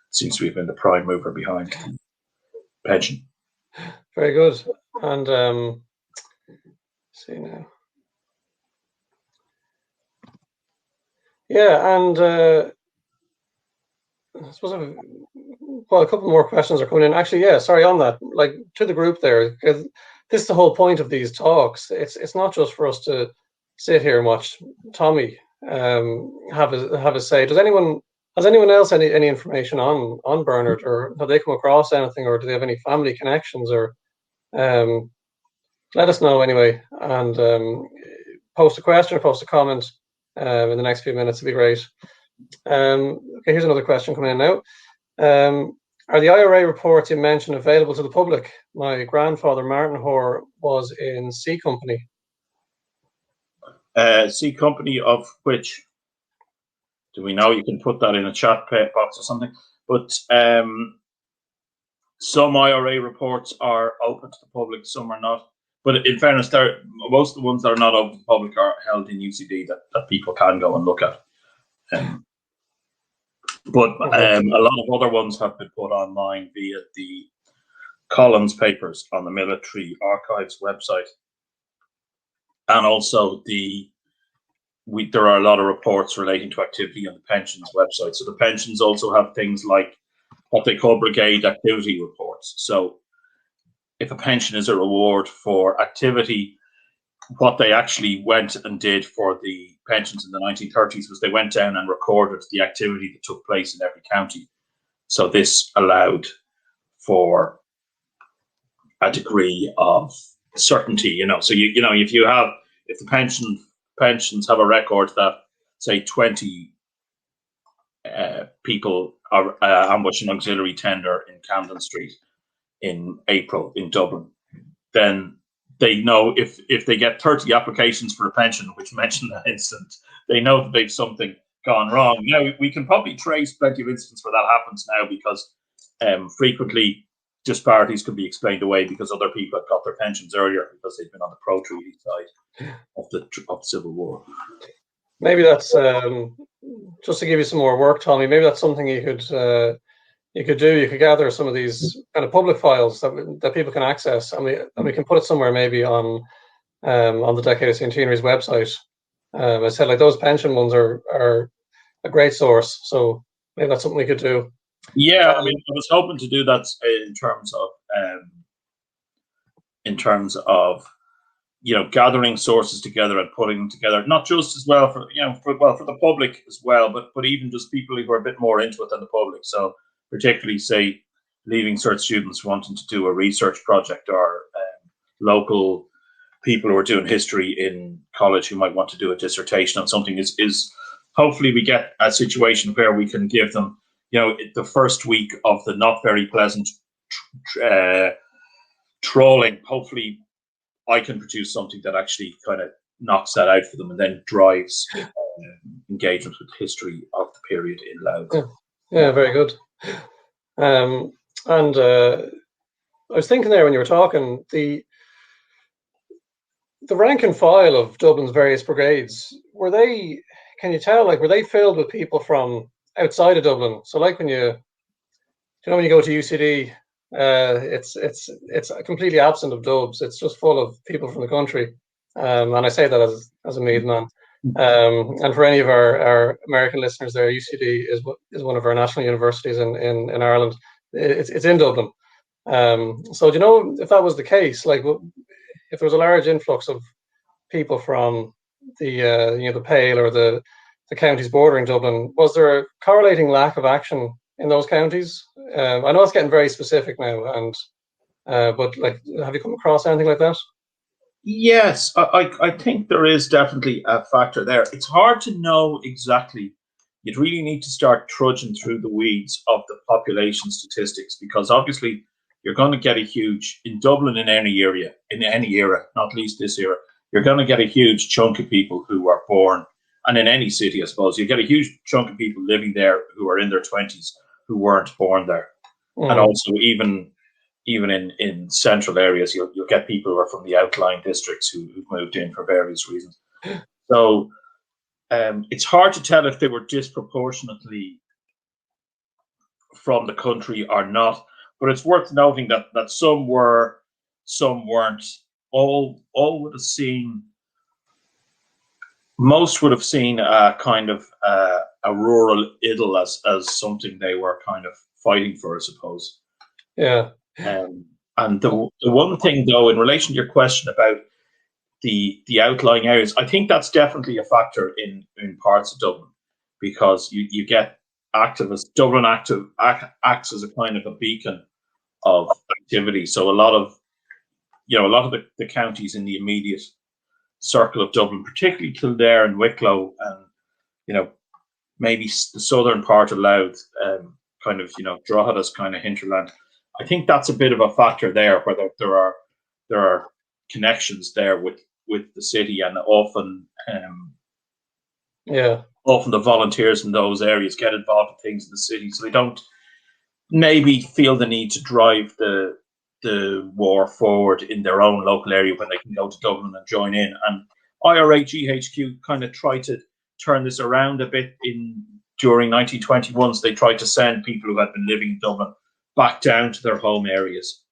seems to have been the prime mover behind the pension.
Very good. And see now. Yeah, and I suppose well, a couple more questions are coming in. Actually, yeah, sorry on that. Like to the group there, because this is the whole point of these talks. It's not just for us to sit here and watch Tommy have a say. Has anyone else any information on Bernard, or have they come across anything, or do they have any family connections, or let us know anyway, and post a question or post a comment in the next few minutes. It'd be great. Okay, here's another question coming in now. Are the IRA reports you mentioned available to the public? My grandfather, Martin Hoare, was in C Company.
C Company of which? Do we know? You can put that in a chat box or something. But some IRA reports are open to the public, some are not. But in fairness, most of the ones that are not open to the public are held in UCD that people can go and look at. But a lot of other ones have been put online via the Collins papers on the Military Archives website. And also there are a lot of reports relating to activity on the pensions website. So the pensions also have things like what they call brigade activity reports. So if a pension is a reward for activity, what they actually went and did for the pensions in the 1930s was they went down and recorded the activity that took place in every county. So this allowed for a degree of certainty, So if the pensions have a record that say 20 people are ambush an auxiliary tender in Camden Street in April in Dublin, then they know if they get 30 applications for a pension, which mention that incident, they know that they've something gone wrong. Now, we can probably trace plenty of instances where that happens now because frequently disparities can be explained away because other people have got their pensions earlier because they've been on the pro-treaty side of the Civil War.
Maybe that's just to give you some more work, Tommy. Maybe that's something you could do. You could gather some of these kind of public files that people can access, and we can put it somewhere maybe on the Decade of Centenary's website. I said, like, those pension ones are a great source, so maybe that's something we could do.
Yeah, I was hoping to do that in terms of gathering sources together and putting them together, not just as well for the public as well, but even just people who are a bit more into it than the public. So particularly, say, Leaving Cert students wanting to do a research project, or local people who are doing history in college who might want to do a dissertation on something. Is hopefully we get a situation where we can give them, the first week of the not very pleasant trawling. Hopefully, I can produce something that actually kind of knocks that out for them and then drives engagement with history of the period in Louth.
Yeah, very good. And I was thinking there when you were talking, the rank and file of Dublin's various brigades, were they filled with people from outside of Dublin? So like when you go to UCD, it's completely absent of Dubs. It's just full of people from the country. And I say that as a Meath man. And for any of our American listeners there, UCD is one of our national universities in Ireland. It's in Dublin. So do you know if that was the case? Like, if there was a large influx of people from the Pale or the counties bordering Dublin, was there a correlating lack of action in those counties? I know it's getting very specific now, but like, have you come across anything like that?
Yes, I think there is definitely a factor there. It's hard to know exactly. You'd really need to start trudging through the weeds of the population statistics, because obviously you're going to get a huge, in Dublin, in any era, not least this era, you're going to get a huge chunk of people who are born, and in any city, I suppose, you get a huge chunk of people living there who are in their 20s who weren't born there. And also even in central areas, you'll get people who are from the outlying districts who've moved in for various reasons. So it's hard to tell if they were disproportionately from the country or not, but it's worth noting that some were, some weren't. All would have seen most would have seen a kind of a rural idyll as something they were kind of fighting for, I suppose.
Yeah.
And the one thing, though, in relation to your question about the outlying areas, I think that's definitely a factor in parts of Dublin, because you get activists. Dublin acts as a kind of a beacon of activity. So a lot of the counties in the immediate circle of Dublin, particularly Kildare and Wicklow, and maybe the southern part of Louth, kind of Drogheda's kind of hinterland. I think that's a bit of a factor there, where there are connections there with the city, and often the volunteers in those areas get involved in things in the city, so they don't maybe feel the need to drive the war forward in their own local area when they can go to Dublin and join in. And IRA GHQ kind of tried to turn this around a bit during 1921. So they tried to send people who had been living in Dublin back down to their home areas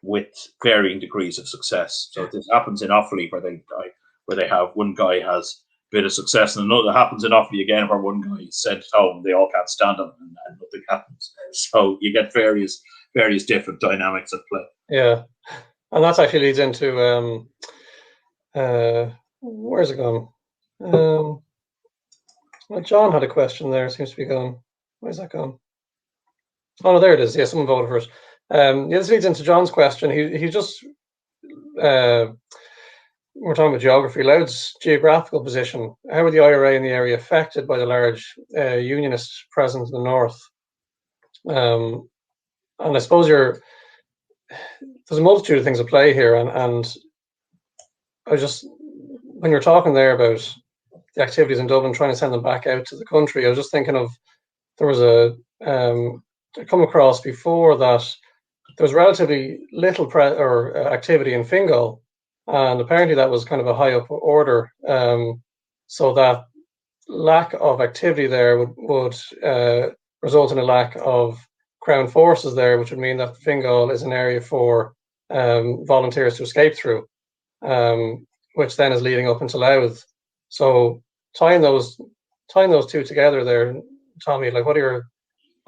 with varying degrees of success. So this happens in Offaly, where they have one guy has a bit of success, and another happens in Offaly again, where one guy is sent home, they all can't stand him, and nothing happens. So you get various different dynamics at play.
Yeah, and that actually leads into where's it gone? Well, John had a question there. It seems to be gone. Where's that gone? Oh no, there it is. Yeah, someone voted for it. This leads into John's question. He just we're talking about geography. Louth's geographical position. How were the IRA in the area affected by the large unionist presence in the north? And I suppose there's a multitude of things at play here, and I just, when you're talking there about the activities in Dublin, trying to send them back out to the country, I was just thinking of, there was I come across before that there was relatively little activity in Fingal, and apparently that was kind of a high up order, so that lack of activity there would result in a lack of Crown forces there, which would mean that Fingal is an area for volunteers to escape through, which then is leading up into Louth. So tying those two together there, Tommy, like what are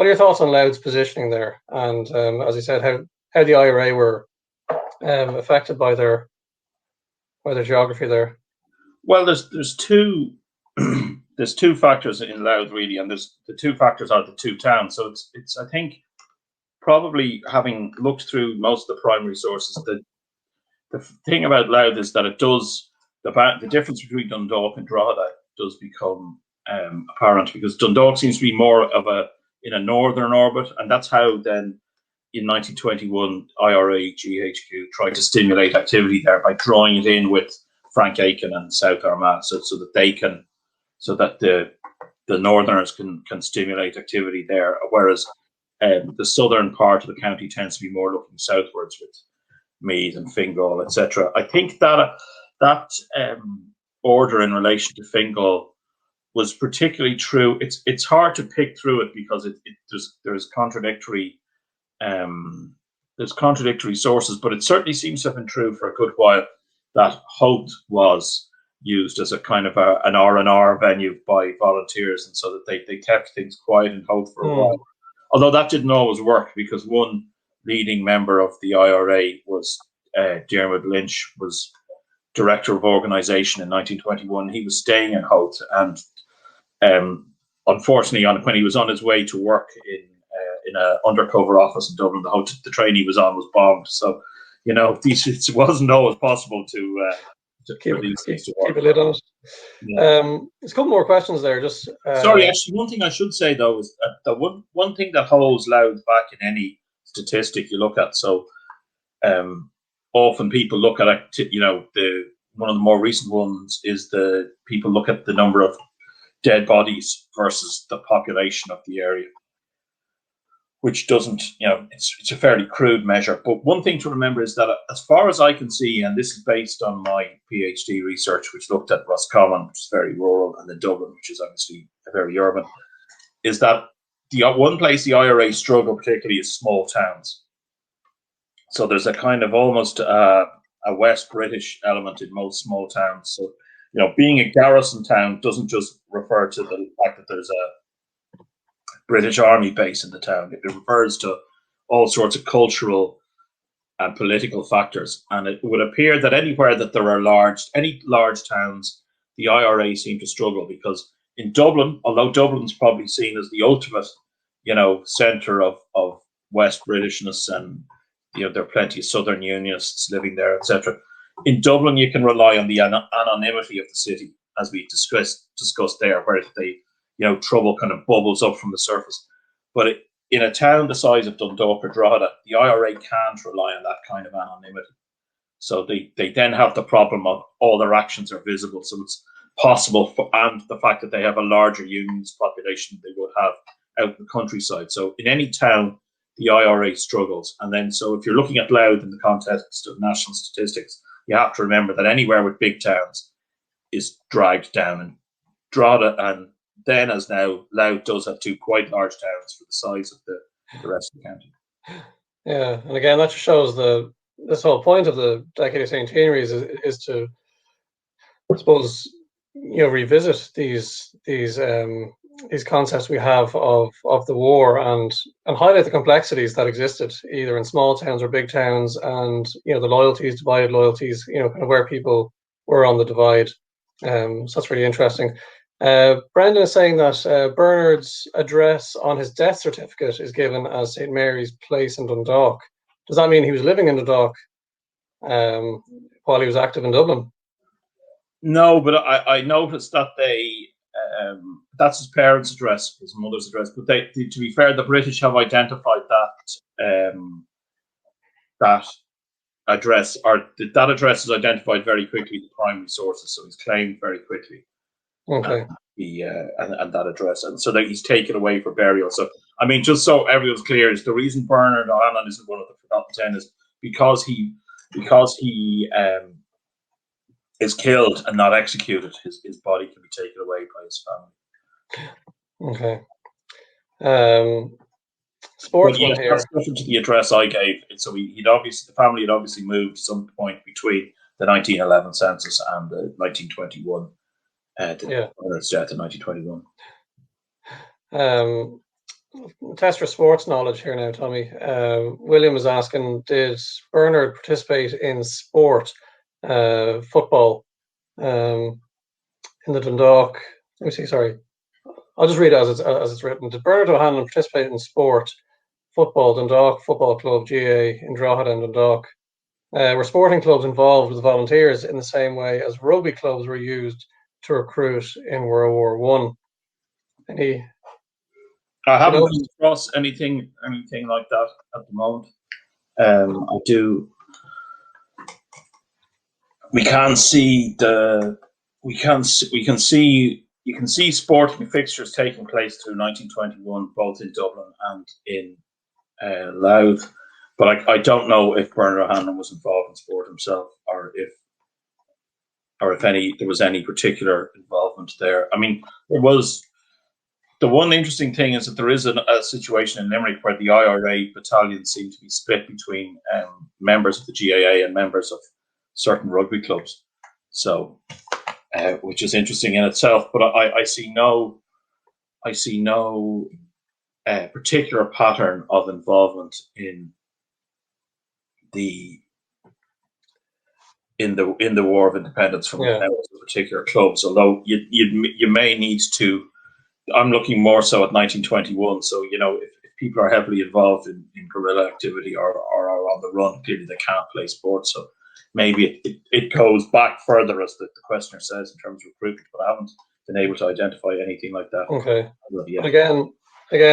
your thoughts on Louth's positioning there? And as I said, how the IRA were affected by their geography there?
Well, there's two there's two factors in Louth really, and the two factors are the two towns. So it's I think, probably having looked through most of the primary sources, the thing about Louth is that it does, the difference between Dundalk and Drogheda does become apparent, because Dundalk seems to be more of in a northern orbit, and that's how then in 1921 IRA GHQ tried to stimulate activity there by drawing it in with Frank Aiken and South Armagh, so that the northerners can stimulate activity there, whereas the southern part of the county tends to be more looking southwards with Meath and Fingal, etc. I think that order in relation to Fingal was particularly true. It's hard to pick through it, because there's contradictory sources, but it certainly seems to have been true for a good while that Howth was used as a kind of an R&R venue by volunteers, and so that they kept things quiet in Howth for a while. Although that didn't always work, because one leading member of the IRA was Diarmuid Lynch, was director of organisation in 1921. He was staying in Howth, and unfortunately, when he was on his way to work in an undercover office in Dublin, the train he was on was bombed. So, it wasn't always possible to keep
a lid on it. Yeah. There's a couple more questions there. Just
sorry, actually, one thing I should say though is that one thing that holds Louth back in any statistic you look at. So, often people look at one of the more recent ones is the people look at the number of dead bodies versus the population of the area, which doesn't, it's a fairly crude measure. But one thing to remember is that, as far as I can see, and this is based on my PhD research, which looked at Roscommon, which is very rural, and then Dublin, which is obviously very urban, is that the one place the IRA struggle particularly is small towns. So there's a kind of almost a West British element in most small towns. So being a garrison town doesn't just refer to the fact that there's a British Army base in the town. It refers to all sorts of cultural and political factors. And it would appear that anywhere that there are any large towns, the IRA seem to struggle, because in Dublin, although Dublin's probably seen as the ultimate, centre of West Britishness, and there are plenty of Southern Unionists living there, etc. In Dublin, you can rely on the anonymity of the city, as we discussed there, where trouble kind of bubbles up from the surface. But in a town the size of Dundalk or Drogheda, the IRA can't rely on that kind of anonymity. So they then have the problem of all their actions are visible. So it's possible and the fact that they have a larger unionist population than they would have out in the countryside. So in any town, the IRA struggles. And then, so if you're looking at Louth in the context of national statistics, you have to remember that anywhere with big towns is dragged down. And Drogheda, and then as now, Louth does have two quite large towns for the size of the rest of the county.
Yeah, and again, that just shows this whole point of the Decade of Centenaries is to, I suppose, revisit these concepts we have of the war, and highlight the complexities that existed either in small towns or big towns, and the loyalties, divided loyalties, kind of where people were on the divide. So that's really interesting. Brendan is saying that Bernard's address on his death certificate is given as St. Mary's Place in Dundalk. Does that mean he was living in Dundalk while he was active in Dublin?
No, but I noticed that that's his parents' address, his mother's address. But to be fair, the British have identified that address, or that address is identified very quickly, the primary sources, so he's claimed very quickly.
Okay.
And that address, and so that he's taken away for burial. So, I mean, just so everyone's clear, is the reason Bernard O'Hanlon isn't one of the forgotten 10 is because he is killed and not executed. His body can be taken away by his family.
Okay. Sports one here.
That's different to the address I gave. So the family had obviously moved at some point between the 1911 census and the 1921. Bernard's death in 1921.
Test for sports knowledge here now, Tommy. William is asking, did Bernard participate in sport, football, in the Dundalk? Let me see. Sorry, I'll just read it as it's written. Did Bernard O'Hanlon participate in sport, football, Dundalk Football Club, GA in Drogheda and Dundalk? Were sporting clubs involved with volunteers in the same way as rugby clubs were used to recruit in World War One?
I haven't come across anything like that at the moment. I do. You can see sporting fixtures taking place through 1921, both in Dublin and in Louth. But I don't know if Bernard O'Hanlon was involved in sport himself, or if there was any particular involvement there. I mean, there was. The one interesting thing is that there is a situation in Limerick where the IRA battalions seem to be split between members of the GAA and members of certain rugby clubs. So, which is interesting in itself. But I see no particular pattern of involvement in the War of Independence from particular clubs. Although you may need to. I'm looking more so at 1921. So, if people are heavily involved in guerrilla activity or are on the run, clearly they can't play sports. So maybe it goes back further, as the questioner says, in terms of recruitment, but I haven't been able to identify anything like that.
Okay. But again,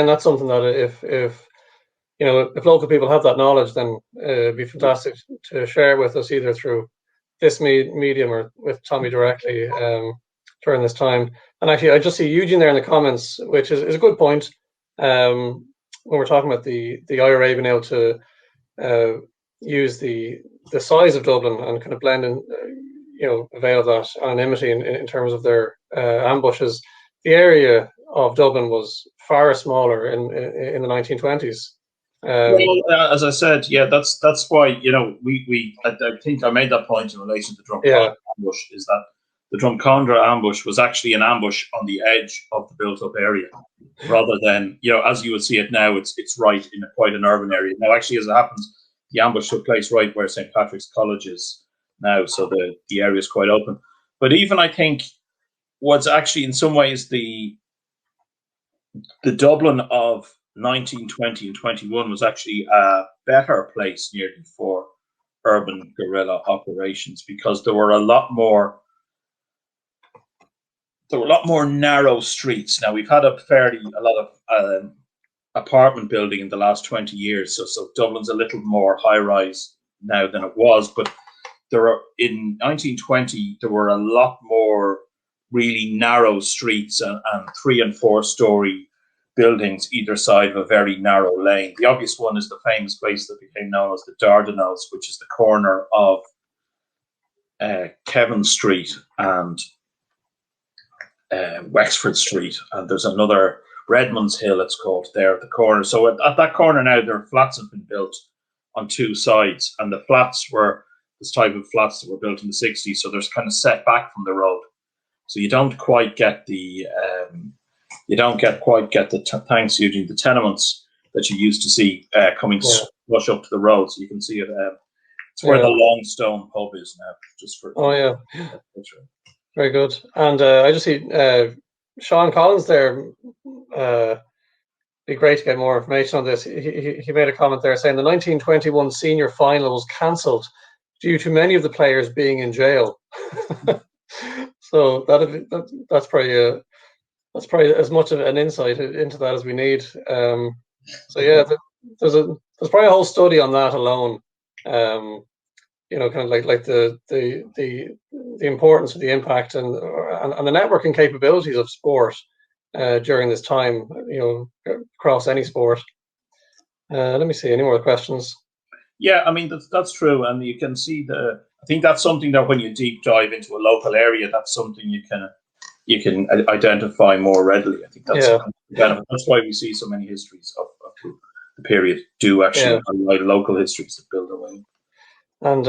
that's something that if local people have that knowledge, then it'd be fantastic to share with us, either through this medium or with Tommy directly during this time. And actually, I just see Eugene there in the comments, which is a good point. When we're talking about the IRA being able to use the size of Dublin and kind of blend in, avail of that anonymity in terms of their ambushes. The area of Dublin was far smaller in the 1920s.
Well, as I said, that's why I think I made that point in relation to the Drumcott ambush, is that the Drumcondra ambush was actually an ambush on the edge of the built-up area, rather than, as you would see it now, it's right in quite an urban area. Now, actually, as it happens, the ambush took place right where St. Patrick's College is now, so the area is quite open. But even, I think, what's actually in some ways the Dublin of 1920 and 21 was actually a better place nearly for urban guerrilla operations, because there were a lot more narrow streets. Now, we've had a lot of apartment building in the last 20 years, so Dublin's a little more high-rise now than it was, but in 1920 there were a lot more really narrow streets and 3- and 4-story buildings either side of a very narrow lane. The obvious one is the famous place that became known as the Dardanelles, which is the corner of Kevin Street and Wexford Street, and there's another Redmond's Hill, it's called, there at the corner. So at that corner now, there are flats have been built on 2 sides, and the flats were this type of flats that were built in the 60s, so there's kind of set back from the road, so you don't quite get the thanks, Eugene, the tenements that you used to see coming flush up to the road. So you can see it. It's where the Longstone pub is now. Just for
very good. And I just see Sean Collins there. Be great to get more information on this. He made a comment there saying the 1921 senior final was cancelled due to many of the players being in jail. So that's probably as much of an insight into that as we need. So yeah, there's probably a whole study on that alone. Kind of like the importance of the impact and the networking capabilities of sport during this time. Across any sport. Let me see, any more questions?
Yeah, I mean that's true, and you can see I think that's something that when you deep dive into a local area, that's something you can identify more readily. I think that's that's why we see so many histories of the period do actually highlight local histories that build away.
And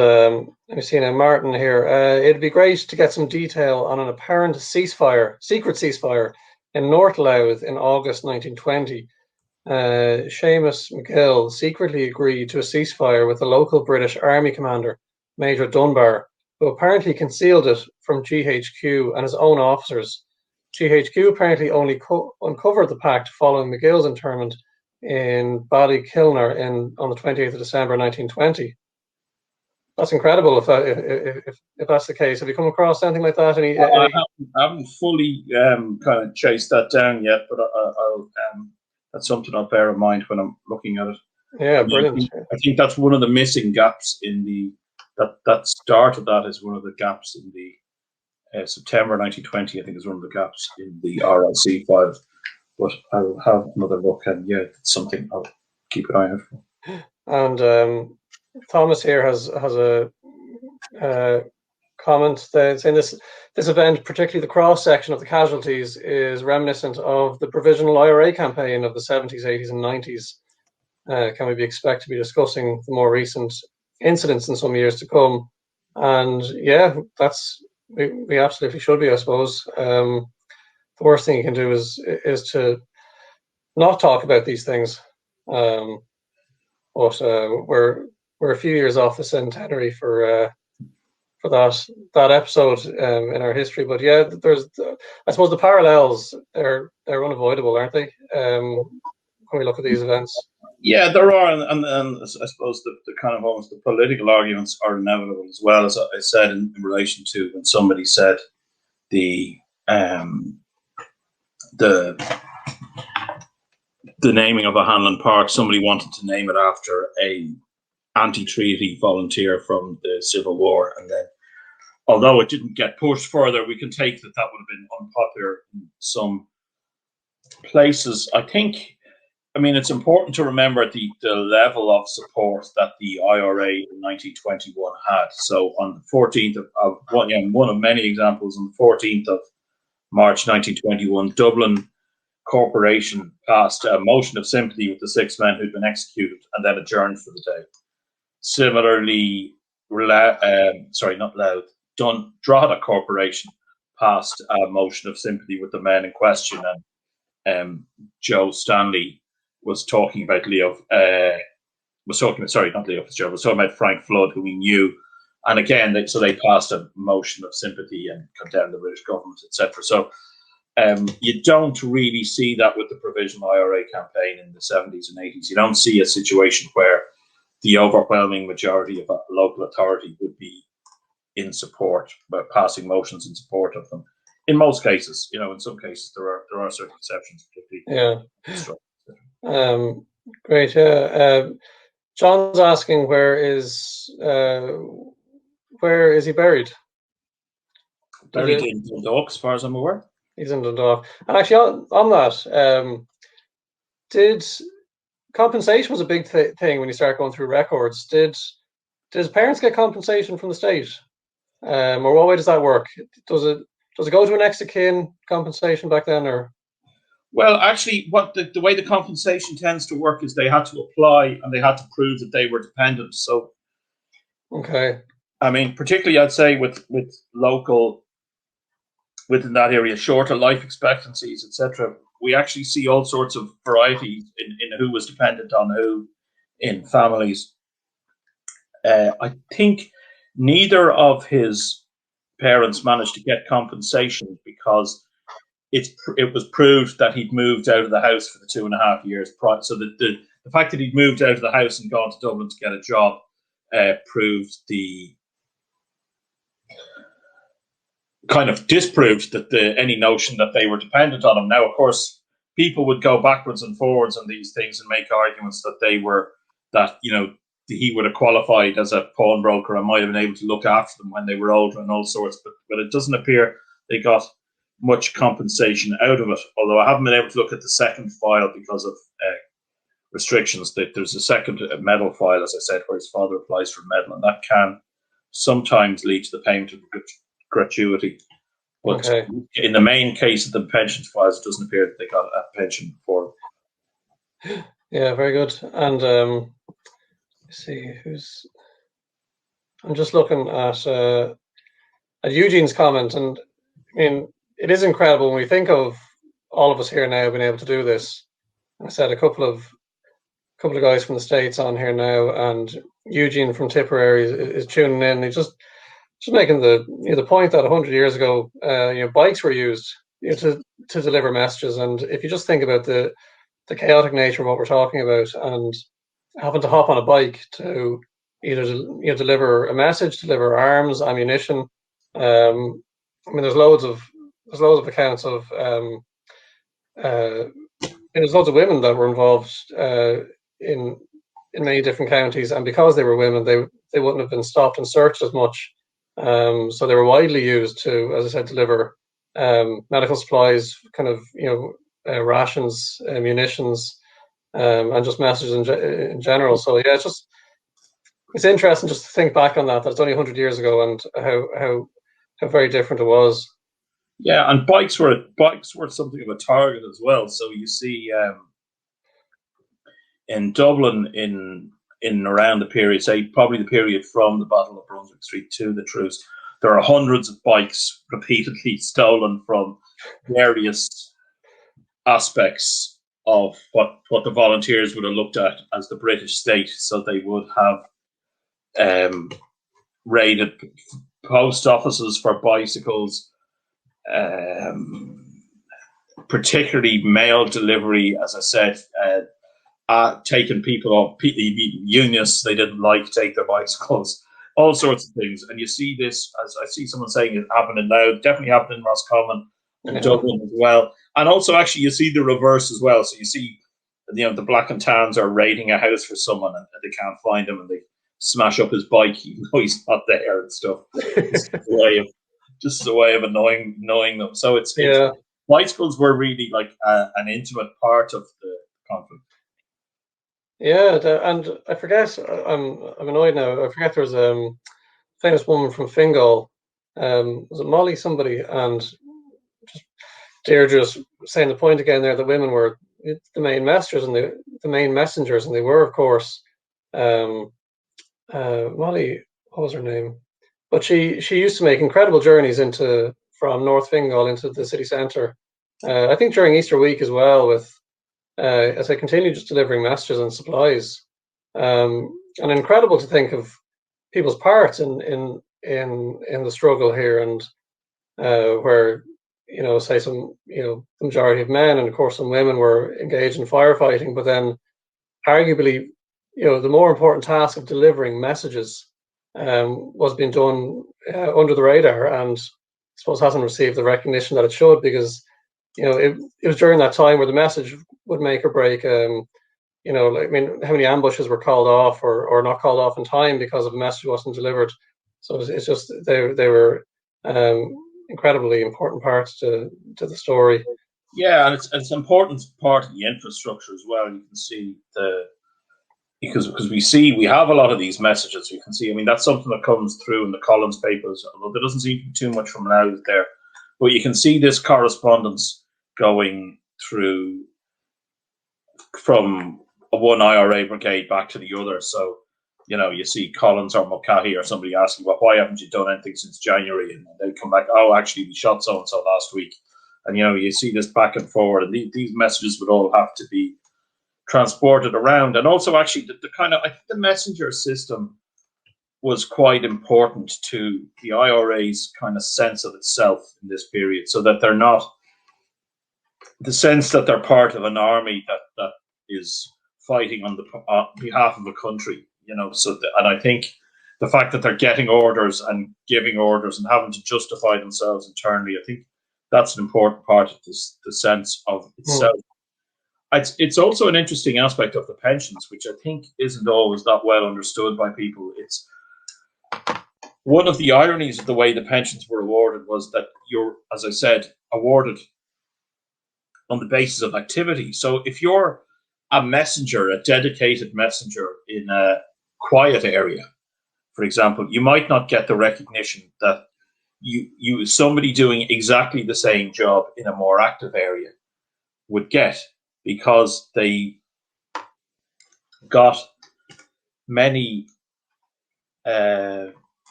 let me see now, Martin here. It'd be great to get some detail on an apparent secret ceasefire in North Louth in August 1920. Seamus McGill secretly agreed to a ceasefire with the local British Army commander, Major Dunbar, who apparently concealed it from GHQ and his own officers. GHQ apparently only uncovered the pact following McGill's internment in Ballykilner on the 28th of December 1920. That's incredible if that's the case. Have you come across anything like that?
I haven't fully kind of chased that down yet, but that's something I'll bear in mind when I'm looking at it.
Yeah, brilliant.
I think that's one of the missing gaps in that start of that is one of the gaps in the September 1920. I think is one of the gaps in the RLC files. But I will have another look, and it's something I'll keep an eye out for.
And Thomas here has a comment saying this event, particularly the cross section of the casualties, is reminiscent of the Provisional IRA campaign of the 70s, 80s, and 90s. Can we be expected to be discussing the more recent incidents in some years to come? And we absolutely should be, I suppose. The worst thing you can do is to not talk about these things. But we're a few years off the centenary for that episode in our history. But there's I suppose the parallels they're unavoidable, aren't they? When we look at these events.
Yeah, there are, and I suppose the kind of almost the political arguments are inevitable as well. As I said in relation to when somebody said the naming of O'Hanlon Park, somebody wanted to name it after a anti-treaty volunteer from the Civil War, and then although it didn't get pushed further, we can take that would have been unpopular in some places. I mean, it's important to remember the level of support that the IRA in 1921 had. So on the 14th of one of many examples, on the 14th of March 1921, Dublin Corporation passed a motion of sympathy with the 6 men who'd been executed and then adjourned for the day. Similarly, Drogheda Corporation passed a motion of sympathy with the men in question, and Joe Stanley was talking about Frank Flood, who he knew, and again, they passed a motion of sympathy and condemned the British government, etc. So you don't really see that with the Provisional IRA campaign in the 70s and 80s. You don't see a situation where the overwhelming majority of a local authority would be in support, but passing motions in support of them. In most cases, in some cases there are certain exceptions.
Yeah. Great. Yeah. John's asking where is he buried?
Buried in Dundalk, as far as I'm aware.
He's in Dundalk. And actually, on that, did compensation was a big thing when you start going through records? Did his parents get compensation from the state, or what way does that work? Does it go to a next of kin compensation back then, or?
Well, actually, what the way the compensation tends to work is they had to apply and they had to prove that they were dependent. So,
okay.
I mean, particularly, I'd say with local within that area, shorter life expectancies, etc. We actually see all sorts of variety in who was dependent on who in families. I think neither of his parents managed to get compensation because it was proved that he'd moved out of the house for the 2.5 years prior. So the fact that he'd moved out of the house and gone to Dublin to get a job proved kind of disproved that any notion that they were dependent on him. Now, of course, people would go backwards and forwards on these things and make arguments that he would have qualified as a pawnbroker and might have been able to look after them when they were older and all sorts, but it doesn't appear they got much compensation out of it, although I haven't been able to look at the second file because of restrictions. There's a second medal file, as I said, where his father applies for a medal, and that can sometimes lead to the payment of gratuity. But
okay.
In the main case of the pension files, it doesn't appear that they got a pension before.
Yeah, very good. And let's see I'm just looking at Eugene's comment, and I mean, it is incredible when we think of all of us here now being able to do this. I said a couple of guys from the States on here now, and Eugene from Tipperary is tuning in. He's just making the point that 100 years ago, bikes were used to deliver messages, and if you just think about the chaotic nature of what we're talking about, and having to hop on a bike to either deliver a message, deliver arms, ammunition. I mean, there's loads of accounts of there's loads of women that were involved in many different counties, and because they were women, they wouldn't have been stopped and searched as much. So they were widely used to, as I said, deliver medical supplies, kind of rations, munitions, and just messages in general. So yeah, it's interesting just to think back on that it's only 100 years ago and how very different it was.
Yeah, and bikes were something of a target as well. So you see in Dublin in around the period, say probably the period from the Battle of Brunswick Street to the truce, there are hundreds of bikes repeatedly stolen from various aspects of what the volunteers would have looked at as the British state. So they would have raided post offices for bicycles, particularly mail delivery, as I said, taking people off, unionists they didn't like take their bicycles, all sorts of things. And you see this, as I see someone saying, it happened in Louth, definitely happened in Roscommon and Dublin as well. And also, actually, you see the reverse as well. So you see, the black and tans are raiding a house for someone and they can't find him and they smash up his bike even though he's not there and stuff. Just as a way of annoying them. So it's bicycles were really like an intimate part of the conflict.
Yeah, and I forget. I'm annoyed now. I forget there was a famous woman from Fingal. Was it Molly somebody? And Deirdre saying the point again there that women were the main messengers and the main messengers, and they were, of course, Molly. What was her name? But she used to make incredible journeys from North Fingal into the city centre. I think during Easter week as well, with as I continue just delivering messages and supplies, and incredible to think of people's part in the struggle here, and where say the majority of men and of course some women were engaged in firefighting, but then arguably the more important task of delivering messages was being done under the radar, and I suppose hasn't received the recognition that it should, because it was during that time where the message would make or break. I mean, how many ambushes were called off or not called off in time because of a message wasn't delivered. So it's just they were incredibly important parts to the story.
Yeah, and it's an important part of the infrastructure as well. You can see because we have a lot of these messages. You can see, I mean, that's something that comes through in the Collins papers, although there doesn't seem to be too much from Louth there. But you can see this correspondence going through from one IRA brigade back to the other. So, you see Collins or Mulcahy or somebody asking, well, why haven't you done anything since January? And they come back, oh, actually, we shot so-and-so last week. And, you see this back and forward. And these messages would all have to be transported around. And also, actually, I think the messenger system was quite important to the IRA's kind of sense of itself in this period, so that they're not the sense that they're part of an army that is fighting on behalf of a country, and I think the fact that they're getting orders and giving orders and having to justify themselves internally, I think that's an important part of this, the sense of itself. It's also an interesting aspect of the pensions, which I think isn't always that well understood by people. It's one of the ironies of the way the pensions were awarded was that you're, as I said, awarded on the basis of activity. So if you're a messenger, a dedicated messenger in a quiet area, for example, you might not get the recognition that somebody doing exactly the same job in a more active area would get, because they got many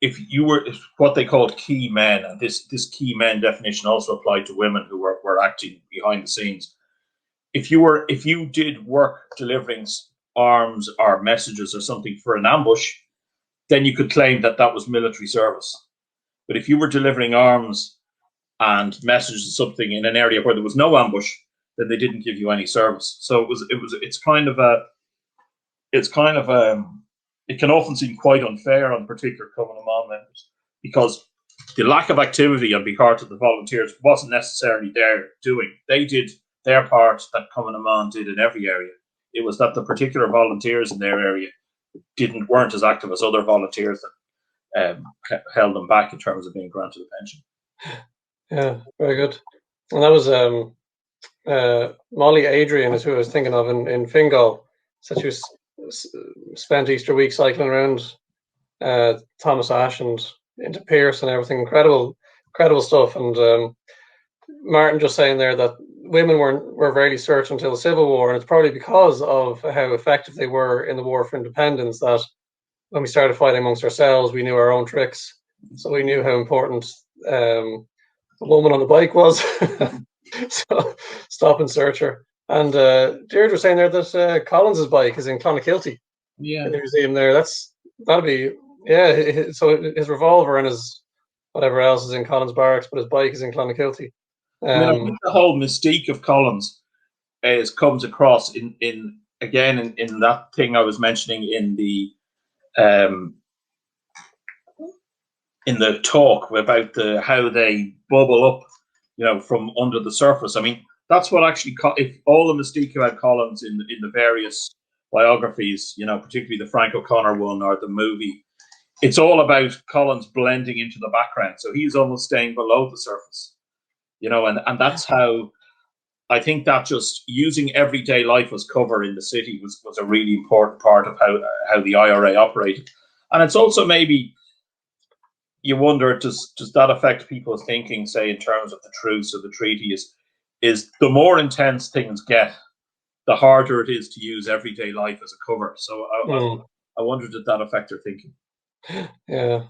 if you were what they called key men, and this key men definition also applied to women who were acting behind the scenes. If you did work delivering arms or messages or something for an ambush, then you could claim that was military service. But if you were delivering arms and messages or something in an area where there was no ambush, then they didn't give you any service. So it can often seem quite unfair on particular Cumann members, because the lack of activity on behalf of the volunteers wasn't necessarily their doing. They did their part that Cumann did in every area. It was that the particular volunteers in their area weren't as active as other volunteers that held them back in terms of being granted a pension.
Yeah, very good. And that was Molly Adrian is who I was thinking of in Fingal. Said she was spent Easter week cycling around Thomas Ash and into Pearse and everything. Incredible stuff. And Martin just saying there that women were rarely searched until the Civil War, and it's probably because of how effective they were in the War for Independence that when we started fighting amongst ourselves, we knew our own tricks. So we knew how important a woman on the bike was. So stop and search her. And Deirdre was saying there that Collins's bike is in Clonakilty.
Yeah,
in the museum there. That'll be, yeah. So his revolver and his whatever else is in Collins Barracks, but his bike is in Clonakilty.
I think the whole mystique of Collins comes across in that thing I was mentioning in the talk about how they bubble up, from under the surface. I mean, that's what actually, if all the mystique about Collins in the various biographies, particularly the Frank O'Connor one or the movie, it's all about Collins blending into the background. So he's almost staying below the surface, and that's how I think that just using everyday life as cover in the city was a really important part of how the IRA operated. And it's also maybe, you wonder, does that affect people's thinking, say, in terms of the truce or the treaty, is the more intense things get, the harder it is to use everyday life as a cover. So I wonder, did that affect their thinking?
Yeah.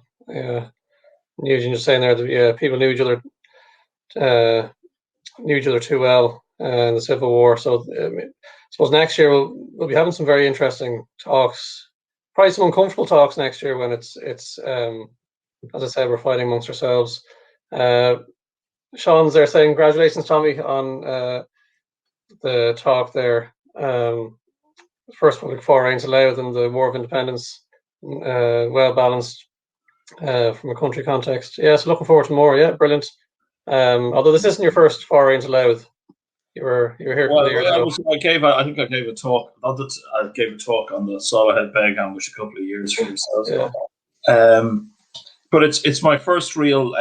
Eugene just saying there that yeah, people knew each other too well in the Civil War. So I suppose next year we'll be having some very interesting talks, probably some uncomfortable talks next year when it's as I said, we're fighting amongst ourselves. Sean's there saying congratulations, Tommy, on the talk there. First public foray into Louth and the War of Independence, well balanced from a country context. Yeah, so looking forward to more. Yeah, brilliant. Although this isn't your first foray into Louth, you were here a couple of years ago.
I think I gave a talk. Not that I gave a talk on the Salahead Beg ambush a couple of years for yourselves. Yeah. But it's my first real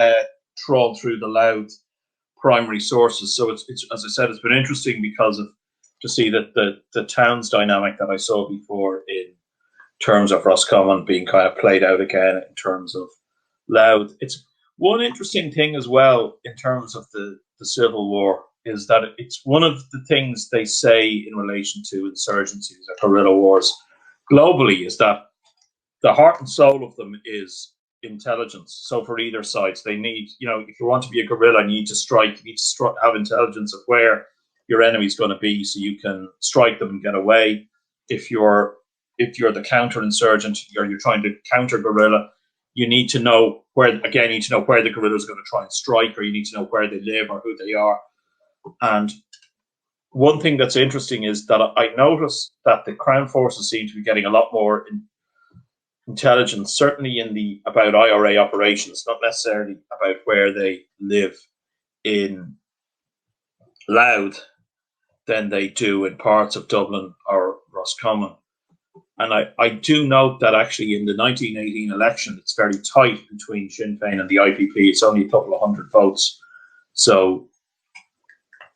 trawl through the Louth primary sources. So it's as I said, it's been interesting because of to see that the town's dynamic that I saw before in terms of Roscommon being kind of played out again in terms of Louth. It's one interesting thing as well in terms of the Civil War is that it's one of the things they say in relation to insurgencies or guerrilla wars globally is that the heart and soul of them is intelligence. So for either side, they need, if you want to be a guerrilla, you need to strike, have intelligence of where your enemy's going to be so you can strike them and get away. If you're the counter-insurgent or you're trying to counter guerrilla, you need to know where the guerrilla is going to try and strike, or you need to know where they live or who they are. And one thing that's interesting is that I noticed that the Crown forces seem to be getting a lot more intelligence, certainly about IRA operations, not necessarily about where they live in Louth, than they do in parts of Dublin or Roscommon. And I do note that actually in the 1918 election, it's very tight between Sinn Féin and the IPP. It's only a couple of hundred votes. So,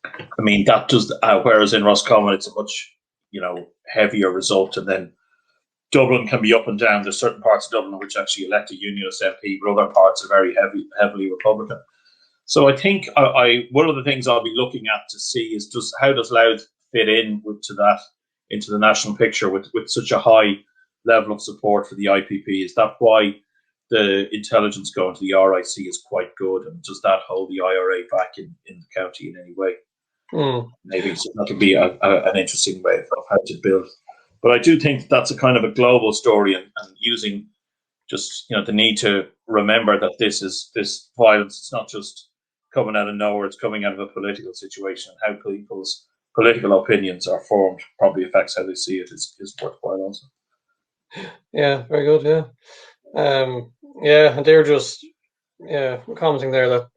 I mean, that does, whereas in Roscommon, it's a much, heavier result. And then Dublin can be up and down. There's certain parts of Dublin which actually elect a unionist MP, but other parts are very heavily Republican. So I think one of the things I'll be looking at to see is just how does Louth fit in into the national picture with such a high level of support for the IPP? Is that why the intelligence going to the RIC is quite good, and does that hold the IRA back in the county in any way? Maybe so that could be an interesting way of how to build. But I do think that's a kind of a global story, and using just the need to remember that this violence, it's not just coming out of nowhere, it's coming out of a political situation, and how people's political opinions are formed probably affects how they see it is worthwhile also.
Yeah, very good. And they're just commenting there that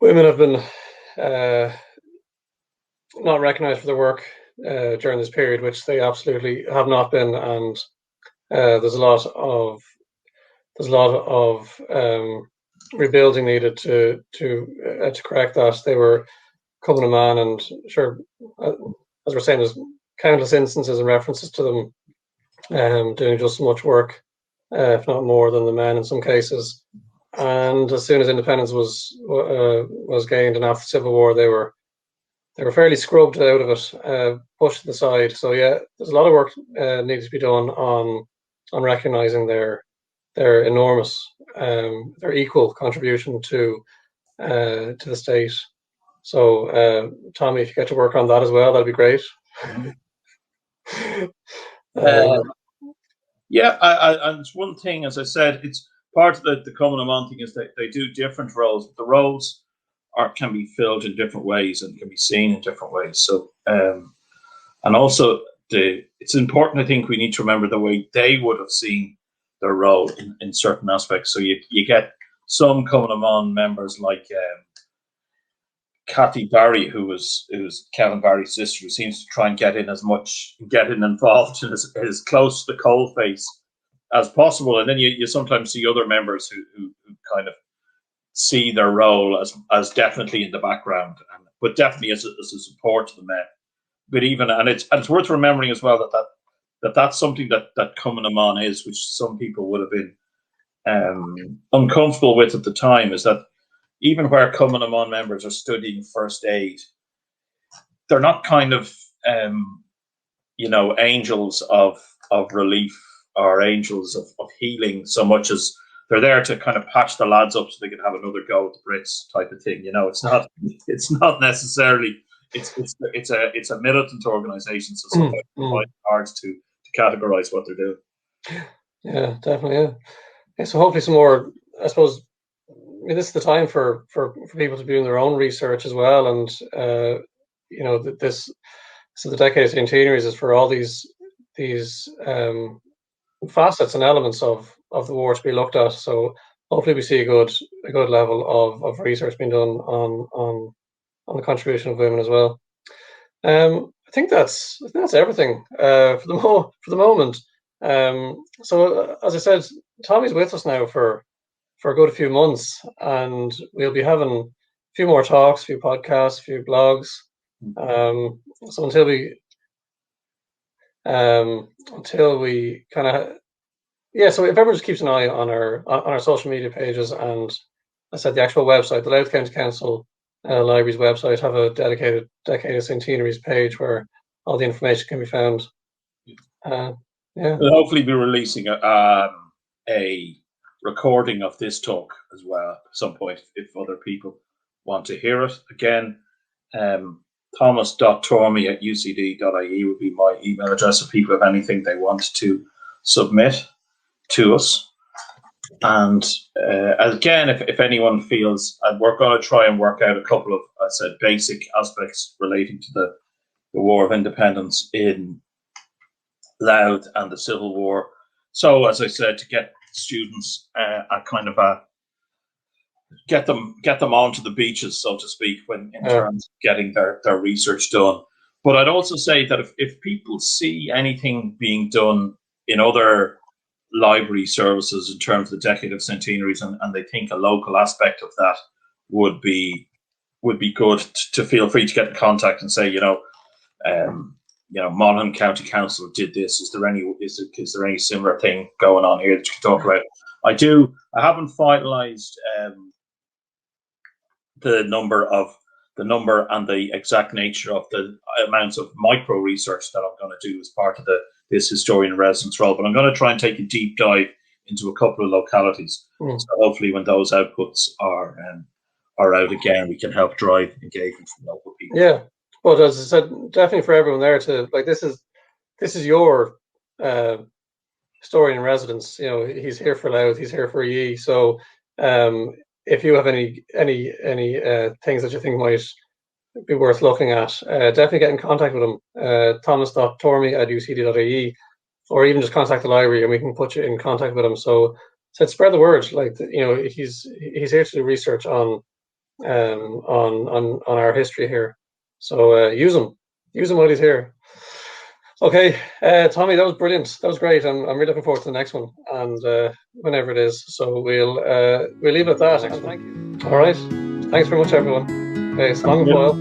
women have been not recognised for their work during this period, which they absolutely have not been, and there's a lot of rebuilding needed to correct that. They were coming to man, and sure, as we're saying, there's countless instances and references to them doing just as much work, if not more, than the men in some cases. And as soon as independence was gained and after the Civil War, they were fairly scrubbed out of it, pushed to the side. So yeah, there's a lot of work needs to be done on recognising their enormous, their equal contribution to the state. So Tommy, if you get to work on that as well, that'd be great.
And one thing, as I said, it's part of the Common Amon thing is that they do different roles. The roles can be filled in different ways and can be seen in different ways. So, and also it's important. I think we need to remember the way they would have seen their role in certain aspects. So you get some Common Amon members like Kathy Barry, who was Kevin Barry's sister, who seems to try and get involved and as close to the coalface as possible. And then you sometimes see other members who kind of see their role as definitely in the background, but definitely as a support to the men. But it's worth remembering as well that's something that Common Amon is, which some people would have been uncomfortable with at the time, is that even where Common Amon members are studying first aid, they're not kind of angels of relief or angels of healing so much as they're there to kind of patch the lads up so they can have another go at the Brits type of thing. You know, it's not necessarily it's a militant organisation, so sometimes it's quite hard to categorise what they're doing.
Yeah, definitely. Yeah. So hopefully some more. I suppose this is the time for people to be doing their own research as well, and you know, so the Decade of Centenaries is for all these facets and elements of the war to be looked at. So hopefully we see a good level of research being done on the contribution of women as well. I think that's everything for the moment. So as I said, Tommy's with us now for a good few months, and we'll be having a few more talks, a few podcasts, a few blogs. So until we kind of, so if everyone just keeps an eye on our social media pages, and I said the actual website, the Louth County Council Library's website, have a dedicated Decade of Centenaries page where all the information can be found. We'll
hopefully be releasing a recording of this talk as well at some point if other people want to hear it. Again, thomas.tormey@ucd.ie would be my email address if people have anything they want to submit to us. And again, if anyone feels, we're going to try and work out a couple of, I said, basic aspects relating to the War of Independence in Louth and the Civil War. So, as I said, to get students get them onto the beaches, so to speak, when in terms of getting their research done. But I'd also say that if people see anything being done in other library services in terms of the Decade of Centenaries, and they think a local aspect of that would be good, to feel free to get in contact and say, Monaghan County Council did this. Is there any similar thing going on here that you can talk about? I haven't finalised the number and the exact nature of the amounts of micro research that I'm going to do as part of this historian in residence role, but I'm going to try and take a deep dive into a couple of localities. So hopefully when those outputs are out again, we can help drive engagement from local people.
Yeah, but as I said, definitely for everyone there to, like, this is your historian in residence. You know, he's here for Louth, he's here for Ye. So if you have any things that you think might be worth looking at, definitely get in contact with him, thomas.tormey@ucd.ie, or even just contact the library and we can put you in contact with him. So spread the word. Like, he's here to do research on our history here. So use him while he's here. Okay, Tommy, that was brilliant. That was great. I'm really looking forward to the next one, and whenever it is. So we'll leave it at that. Thank you. All right. Thanks very much, everyone. Okay, it's long and well.